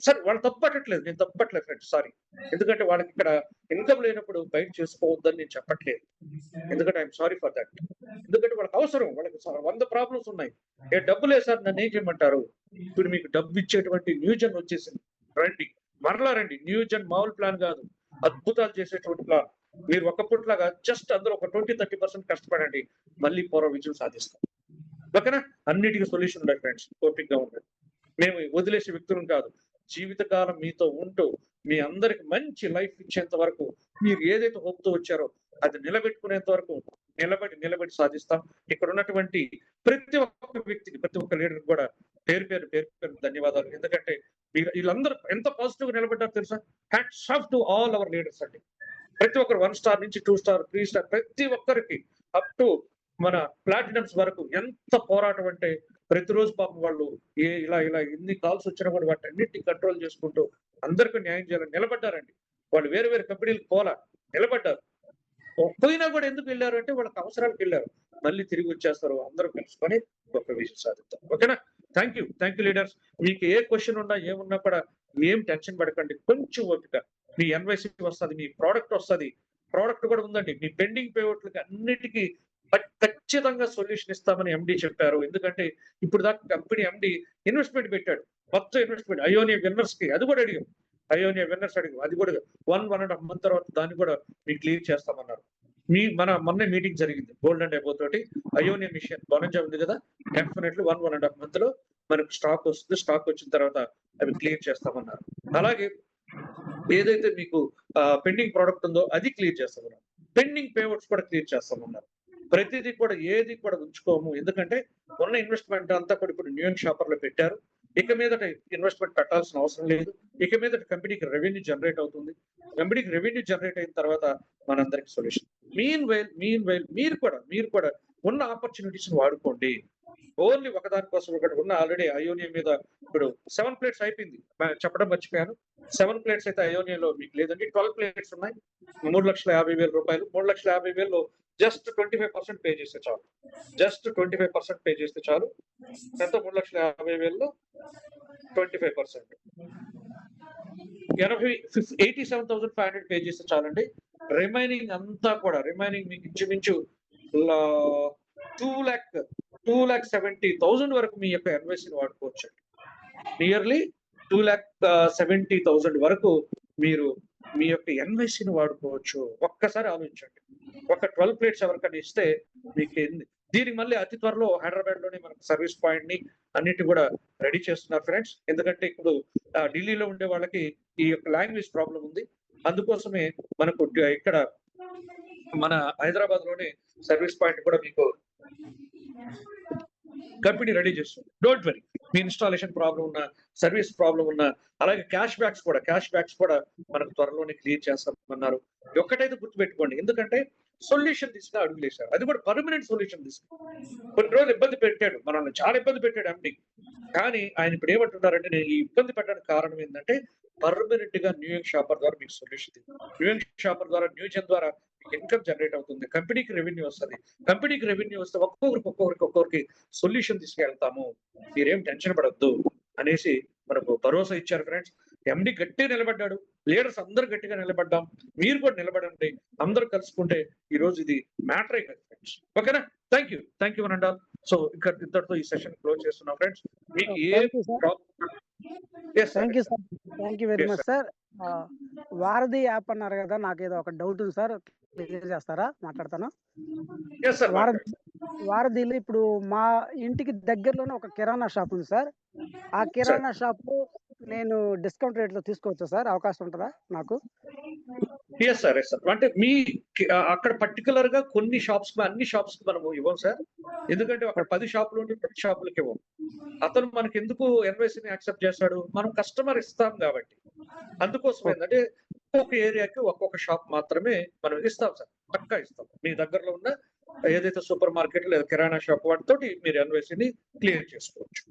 A: సరే వాళ్ళు తప్పు పట్టట్లేదు. నేను తప్పు పట్టలేదు ఫ్రెండ్స్. సారీ. ఎందుకంటే వాళ్ళకి ఇక్కడ ఇన్‌కమ్ లేనప్పుడు బయట చేసుకోవద్దని నేను చెప్పట్లేదు. ఎందుకంటే I am sorry for that. ఎందుకంటే వాళ్ళకి అవసరం. వాళ్ళకి 100 ప్రాబ్లమ్స్ ఉన్నాయి. డబ్బు లేదు సార్ నన్నేం చేయమంటారు? ఇప్పుడు మీకు డబ్బు ఇచ్చేటువంటి న్యూ జెన్ వచ్చేసింది. రండి. మరలా రండి. న్యూ జెన్ మామూలు ప్లాన్ కాదు. అద్భుతాలు చేసేటువంటి ప్లాన్. మీరు ఒకప్పటిలాగా జస్ట్ అందరూ ఒక 20, 30% కష్టపడండి. మళ్ళీ పూర్వ విజయం సాధిస్తాం. ఓకేనా? అన్నిటికి సొల్యూషన్ ఉన్నాయి ఫ్రెండ్స్. ఓపికగా ఉండండి. మేము వదిలేసే వ్యక్తులం కాదు. జీవితకాలం మీతో ఉంటూ మీ అందరికి మంచి లైఫ్ ఇచ్చేంత వరకు మీరు ఏదైతే హోప్‌తో వచ్చారో అది నిలబెట్టుకునేంత వరకు నిలబడి సాధిస్తాం. ఇక్కడ ఉన్నటువంటి ప్రతి ఒక్క వ్యక్తికి, ప్రతి ఒక్క లీడర్‌కి కూడా పేరు ధన్యవాదాలు. ఎందుకంటే వీళ్ళందరూ ఎంత పాజిటివ్‌గా నిలబడ్డారో తెలుసా? Hats off to all our leaders అండి. ప్రతి ఒక్కరు 1 స్టార్ నుంచి 2 స్టార్, 3 స్టార్ ప్రతి ఒక్కరికి అప్ టు మన ప్లాటినమ్స్ వరకు ఎంత పోరాటం అంటే ప్రతిరోజు పాపం వాళ్ళు ఇలా ఎన్ని కాల్స్ వచ్చినా కూడా వాటన్నిటిని కంట్రోల్ చేసుకుంటూ అందరికీ న్యాయం చేయాలని నిలబడ్డారండి. వాళ్ళు వేరే కంపెనీలకు నిలబడ్డారు. పోయినా కూడా ఎందుకు వెళ్లారు అంటే వాళ్ళకి అవసరాలకు వెళ్లారు. మళ్ళీ తిరిగి వచ్చేస్తారు. అందరూ కలుసుకొని ఒక విజయం సాధిద్దాం. ఓకేనా? Thank you leaders. మీకు ఏ క్వెషన్ ఉన్నా ఏమున్నా కూడా ఏం టెన్షన్ పడకండి. కొంచెం ఓపిక. మీ ఎన్‌వైసీ వస్తది. మీ ప్రొడక్ట్ వస్తది. ప్రొడక్ట్ కూడా ఉందండి. మీ పెండింగ్ పేమెంట్‌లకి అన్నిటికి ఖచ్చితంగా సొల్యూషన్ ఇస్తామని ఎండీ చెప్పారు. ఎందుకంటే ఇప్పుడు దాకా కంపెనీ ఎండీ ఇన్వెస్ట్‌మెంట్ పెట్టాడు. మొత్తం ఇన్వెస్ట్‌మెంట్ అయోనియా విన్నర్స్‌కి అది కూడా అడిగాం. అయోనియా విన్నర్స్ అడిగాం. అది కూడా 1, 1.5 మంత్ తర్వాత దాన్ని కూడా మీకు క్లియర్ చేస్తామన్నారు. మొన్నే మీటింగ్ జరిగింది. గోల్డ్ అండ్ అబోవ్ తోటి అయోనియా మిషన్ బొనంజా ఉంది కదా! డెఫినెట్‌లీ 1, 1.5 మంత్‌లో మనకు స్టాక్ వస్తుంది. స్టాక్ వచ్చిన తర్వాత అవి క్లియర్ చేస్తామన్నారు. అలాగే ఏదైతే మీకు పెండింగ్ ప్రొడక్ట్ ఉందో అది క్లియర్ చేస్తామన్నారు. పెండింగ్ పేమెంట్స్ కూడా క్లియర్ చేస్తామన్నారు. ప్రతిదీ కూడా ఏది కూడా ఉంచుకోము. ఎందుకంటే ఉన్న ఇన్వెస్ట్‌మెంట్ అంతా కూడా ఇప్పుడు న్యూయన్ షాపర్‌లో పెట్టారు. ఇక మీదట ఇన్వెస్ట్‌మెంట్ పెట్టాల్సిన అవసరం లేదు. ఇక మీదట కంపెనీకి రెవెన్యూ జనరేట్ అవుతుంది. కంపెనీకి రెవెన్యూ జనరేట్ అయిన తర్వాత మనందరికి సొల్యూషన్. మీన్ వైల్ మీరు కూడా ఉన్న ఆపర్చునిటీస్‌ని వాడుకోండి. ఓన్లీ ఒకదాని కోసం ఒకటి ఉన్న ఆల్రెడీ అయోనియా మీద ఇప్పుడు 7 ప్లేట్స్ అయిపోయింది. చెప్పడం మర్చిపోయాను. 7 ప్లేట్స్ అయితే అయోనియాలో మీకు లేదండి. 12 ప్లేట్స్ ఉన్నాయి. రూ. 3,50,000. 3,50,000లో జస్ట్ 25% పే చేస్తే చాలు. జస్ట్ 25% పే చేస్తే చాలు. ఎంత 3,50,000లో 25%. 87,500 పే చేస్తే చాలండి. రిమైనింగ్ మీకు ఇంచుమించు 2,70,000 వరకు మీ యొక్క ఎన్‌వైసీని వాడుకోవచ్చండి. నియర్లీ 2,70,000 వరకు మీరు మీ యొక్క ఎన్‌వైసీని వాడుకోవచ్చు. ఒక్కసారి ఆలోచించండి. ఒక 12 ప్లేట్స్ ఎవరికైనా ఇస్తే మీకు దీనికి మళ్ళీ అతి త్వరలో హైదరాబాద్ లోనే మనకు సర్వీస్ పాయింట్ ని అన్నిటి కూడా రెడీ చేస్తున్నారు ఫ్రెండ్స్. ఎందుకంటే ఇప్పుడు ఢిల్లీలో ఉండే వాళ్ళకి ఈ యొక్క లాంగ్వేజ్ ప్రాబ్లం ఉంది. అందుకోసమే మనకు ఇక్కడ మన హైదరాబాద్ లోనే సర్వీస్ పాయింట్ కూడా మీకు కంపెనీ రెడీ చేస్తుంది. Don't worry, me installation problem ఉన్న, సర్వీస్ ప్రాబ్లం ఉన్న, అలాగే క్యాష్ బ్యాక్స్ కూడా మనకు త్వరలోనే క్లియర్ చేస్తామన్నారు. ఒక్కటైతే గుర్తుపెట్టుకోండి, ఎందుకంటే సొల్యూషన్ తీసుకుని అడుగులేశారు. అది కూడా పర్మనెంట్ సొల్యూషన్ తీసుకుని. కొన్ని రోజులు ఇబ్బంది పెట్టాడు, మనల్ని చాలా ఇబ్బంది పెట్టాడు ఎండి. కానీ ఆయన ఇప్పుడు ఏమంటున్నారంటే, నేను ఈ ఇబ్బంది పెట్టడానికి కారణం ఏంటంటే పర్మనెంట్ గా న్యూ యంగ్ షాపర్ ద్వారా మీకు సొల్యూషన్. న్యూ యంగ్ షాపర్ ద్వారా, న్యూజెన్ ద్వారా మీకు ఇన్కమ్ జనరేట్ అవుతుంది, కంపెనీకి రెవెన్యూ వస్తుంది. కంపెనీకి రెవెన్యూ వస్తే ఒక్కొక్కరికి సొల్యూషన్ తీసుకెళ్తాము, మీరేం టెన్షన్ పడద్దు అనేసి మనకు భరోసా ఇచ్చారు ఫ్రెండ్స్. ఎండి గట్టిగా నిలబడ్డాడు, లీడర్స్ అందరూ గట్టిగా నిలబడ్డాం, మీరు కూడా నిలబడండి, అందరూ కలుసుకుంటే ఈ రోజు ఇది మ్యాటర్ అయ్యి ఫ్రెండ్స్. ఓకేనా? Thank you అనండాల్. సో ఇంకా ఇంతటితో ఈ సెషన్ క్లోజ్ చేస్తున్నాం ఫ్రెండ్స్. మీకు ఏ
B: thank you very much sir. Varadhi app అన్నారు కదా, నాకు ఏదో ఒక డౌట్ ఉంది సార్, క్లియర్ చేస్తారా? మాట్లాడతాను. వారధిలో ఇప్పుడు మా ఇంటికి దగ్గరలోనే ఒక కిరాణా షాప్ ఉంది సార్. ఆ కిరాణా షాప్ నేను డిస్కౌంట్ రేట్ లో తీసుకోవచ్చా సార్? అవకాశం ఉంటుందా నాకు?
A: Yes sir. అంటే మీ అక్కడ పర్టికులర్ గా కొన్ని షాప్స్, అన్ని షాప్స్ కి మనము ఇవ్వం సార్. ఎందుకంటే అక్కడ 10 షాపులు ఉంటే 10 షాపులకి ఇవ్వం. అతను మనకి ఎందుకు ఎన్వైసీని యాక్సెప్ట్ చేస్తాడు? మనం కస్టమర్ ఇస్తాం కాబట్టి. అందుకోసం ఏంటంటే ఒక్కొక్క ఏరియాకి ఒక్కొక్క షాప్ మాత్రమే మనం ఇస్తాం సార్, పక్కా ఇస్తాం. మీ దగ్గరలో ఉన్న ఏదైతే సూపర్ మార్కెట్ లేదా కిరాణా షాప్ వాటితో మీరు ఎన్వైసీని క్లియర్ చేసుకోవచ్చు.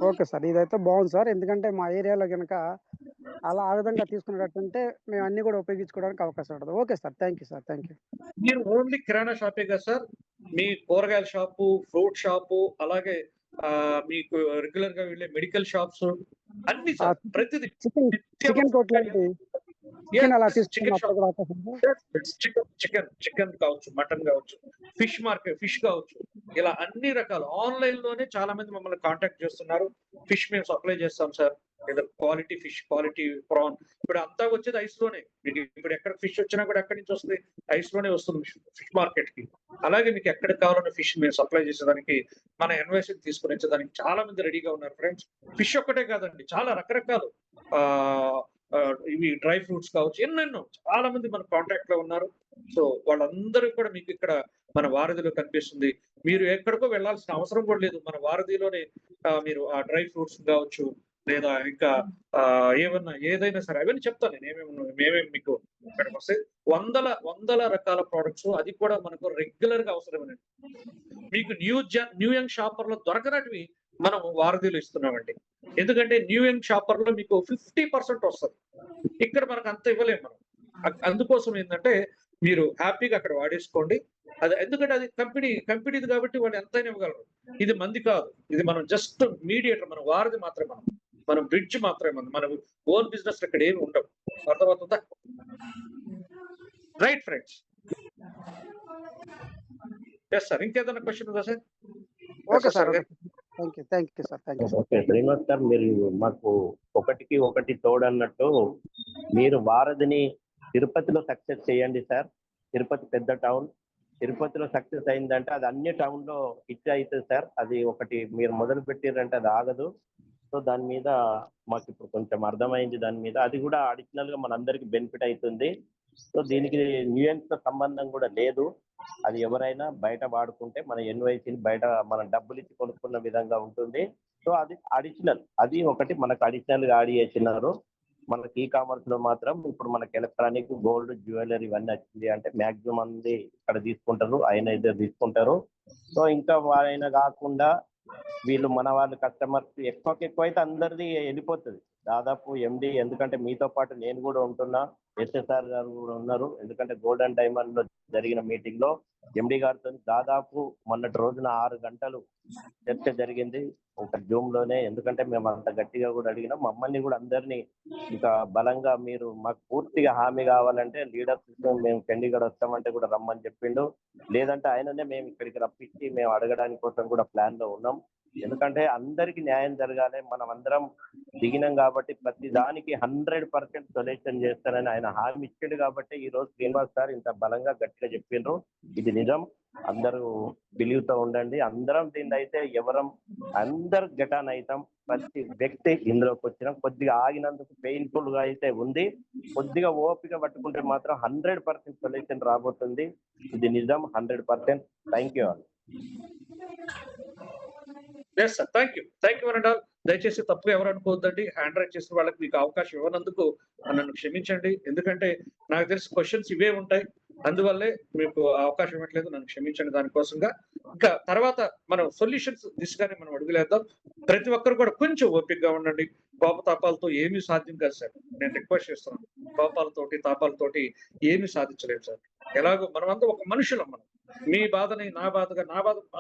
B: ఓకే సార్, ఇదైతే బాగుంది సార్. ఎందుకంటే మా ఏరియాలో కనుక అలా ఆ విధంగా తీసుకునేటట్టుంటే మేము అన్ని కూడా ఉపయోగించుకోవడానికి అవకాశం ఉంటుంది. Okay sir, thank you sir. Thank you.
A: మీరు ఓన్లీ కిరాణా షాపే కదా సార్, మీ కూరగాయల షాపు, ఫ్రూట్ షాపు, అలాగే మీకు రెగ్యులర్ గా వెళ్ళే మెడికల్ షాప్స్ అన్ని సార్, ప్రతిదీ.
B: చికెన్
A: చికెన్ కావచ్చు, మటన్ కావచ్చు, ఫిష్ కావచ్చు, ఇలా అన్ని రకాలు ఆన్లైన్ లోనే చాలా మంది మమ్మల్ని కాంటాక్ట్ చేస్తున్నారు. ఫిష్ మేము సప్లై చేస్తాం సార్, లేదా క్వాలిటీ ఫిష్, క్వాలిటీ ప్రాన్. ఇప్పుడు అంతా వచ్చేది ఐస్ లోనే. మీకు ఇప్పుడు ఎక్కడ ఫిష్ వచ్చినా కూడా ఎక్కడి నుంచి వస్తుంది? ఐస్ లోనే వస్తుంది ఫిష్ మార్కెట్ కి. అలాగే మీకు ఎక్కడ కావాలన్న ఫిష్ మేము సప్లై చేసేదానికి, మన ఎన్వైసీ తీసుకుని వచ్చేదానికి చాలా మంది రెడీగా ఉన్నారు ఫ్రెండ్స్. ఫిష్ ఒక్కటే కాదండి, చాలా రకరకాలు ఇవి డ్రై ఫ్రూట్స్ కావచ్చు, ఎన్నెన్నో చాలా మంది మన కాంటాక్ట్ లో ఉన్నారు. సో వాళ్ళందరూ కూడా మీకు ఇక్కడ మన వారధిలో కనిపిస్తుంది. మీరు ఎక్కడికో వెళ్ళాల్సిన అవసరం కూడా లేదు. మన వారధిలోనే మీరు ఆ డ్రై ఫ్రూట్స్ కావచ్చు, లేదా ఇంకా ఏదైనా సరే అవన్నీ చెప్తాను నేను. మేమేమి మీకు ఇక్కడికి వస్తే వందల రకాల ప్రోడక్ట్స్, అది కూడా మనకు రెగ్యులర్ గా అవసరమేనండి. మీకు న్యూ యంగ్ షాపర్ లో దొరకనటివి మనం వారధిలో ఇస్తున్నామండి. ఎందుకంటే న్యూ యంగ్ షాపర్ లో మీకు 50% వస్తుంది, ఇక్కడ మనకు అంత ఇవ్వలేము మనం. అందుకోసం ఏంటంటే మీరు హ్యాపీగా అక్కడ వాడేసుకోండి. అది ఎందుకంటే అది కంపెనీది కాబట్టి వాళ్ళు ఎంతైనా ఇవ్వగలరు. ఇది మంది కాదు, ఇది మనం జస్ట్ మీడియేటర్, మన వారధి మాత్రమే, మనం బ్రిడ్జ్ మాత్రమే, మన ఓన్ బిజినెస్ ఇక్కడ ఏమి ఉండవు. అర్థమవుతుందా? Right friends. ఎస్ సార్, ఇంకేదైనా క్వశ్చన్ ఉందా sir?
B: Okay sir, thank you sir.
C: Okay Srinivas sir, మీరు మాకు ఒకటికి ఒకటి తోడన్నట్టు మీరు వారధిని తిరుపతిలో సక్సెస్ చేయండి సార్. తిరుపతి పెద్ద టౌన్, తిరుపతిలో సక్సెస్ అయిందంటే అది అన్ని టౌన్ లో హిట్ అవుతుంది సార్. అది ఒకటి మీరు మొదలు పెట్టారంటే అది ఆగదు. సో దాని మీద మాకు ఇప్పుడు కొంచెం అర్థమైంది. దాని మీద అది కూడా అడిషనల్ గా మనందరికి బెనిఫిట్ అవుతుంది. సో దీనికి న్యూయన్స్ తో సంబంధం కూడా లేదు. అది ఎవరైనా బయట వాడుకుంటే మన ఎన్వైసీని బయట మనం డబ్బులు ఇచ్చి కొనుక్కున్న విధంగా ఉంటుంది. సో అది అడిషనల్, అది ఒకటి మనకు అడిషనల్ గా యాడ్ చేసినారు. మనకి ఈ కామర్స్ లో మాత్రం ఇప్పుడు మనకి ఎలక్ట్రానిక్, గోల్డ్, జ్యువెలరీ ఇవన్నీ వచ్చింది అంటే మాక్సిమం మంది ఇక్కడ తీసుకుంటారు, ఆయన ఇద్దరు తీసుకుంటారు. సో ఇంకా ఆయన కాకుండా వీళ్ళు మన వాళ్ళు కస్టమర్స్ ఎక్కువ అయితే అందరిది వెళ్ళిపోతుంది దాదాపు ఎండి. ఎందుకంటే మీతో పాటు నేను కూడా ఉంటున్నా, ఎస్ఎస్ఆర్ గారు కూడా ఉన్నారు. ఎందుకంటే గోల్డ్ అండ్ డైమండ్ లో జరిగిన మీటింగ్ లో ఎండి గారితో దాదాపు మొన్నటి రోజున 6 గంటలు చర్చ జరిగింది ఒక జూమ్ లోనే. ఎందుకంటే మేము అంత గట్టిగా కూడా అడిగినాం, మమ్మల్ని కూడా అందరినీ ఇంకా బలంగా మీరు మాకు పూర్తిగా హామీ కావాలంటే లీడర్స్ మేము చండీగఢ్ వస్తామంటే కూడా రమ్మని చెప్పిండు. లేదంటే ఆయననే మేము ఇక్కడికి రప్పించి మేము అడగడానికి కోసం కూడా ప్లాన్ లో ఉన్నాం. ఎందుకంటే అందరికి న్యాయం జరగాలి, మనం అందరం దిగినాం కాబట్టి ప్రతి దానికి 100% సొల్యూషన్ చేస్తానని ఆయన హామీ ఇచ్చాడు. కాబట్టి ఈ రోజు శ్రీనివాస్ సార్ ఇంత బలంగా గట్టిగా చెప్పిండ్రు, ఇది నిజం. అందరూ బిలీవ్ తో ఉండండి. అందరం దీన్ని అయితే అందరు గెటాన్ అవుతాం. ప్రతి వ్యక్తి ఇందులోకి వచ్చిన కొద్దిగా ఆగినందుకు పెయిన్ఫుల్ గా అయితే ఉంది. కొద్దిగా ఓపిక పట్టుకుంటే మాత్రం 100% సొల్యూషన్ రాబోతుంది. ఇది నిజం 100%. Thank you all.
A: Yes sir, thank you అనండి. దయచేసి తప్పు ఎవరు అనుకోవద్దండి. హ్యాండ్ రైజ్ చేసిన వాళ్ళకి మీకు అవకాశం ఇవ్వనందుకు నన్ను క్షమించండి. ఎందుకంటే నాకు తెలిసి క్వశ్చన్స్ ఇవే ఉంటాయి, అందువల్లే మీకు అవకాశం ఇవ్వట్లేదు. నన్ను క్షమించండి దానికోసంగా. ఇంకా తర్వాత మనం సొల్యూషన్స్ దిశగానే మనం అడుగులేద్దాం. ప్రతి ఒక్కరు కూడా కొంచెం ఓపికగా ఉండండి. కోపతాపాలతో ఏమీ సాధ్యం కాదు సార్. నేను రిక్వెస్ట్ చేస్తున్నాను. కోపాలతోటి తాపాలతోటి ఏమీ సాధించలేము సార్. ఎలాగో మనమంతా ఒక మనుషులం. మనం మీ బాధని నా బాధ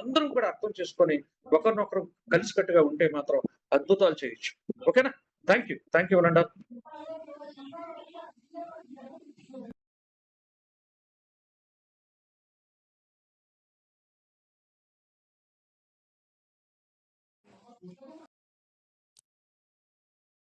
A: అందరం కూడా అర్థం చేసుకొని ఒకరినొకరు కలిసికట్టుగా ఉంటే మాత్రం అద్భుతాలు చేయొచ్చు. ఓకేనా? థ్యాంక్ యూ అనండి.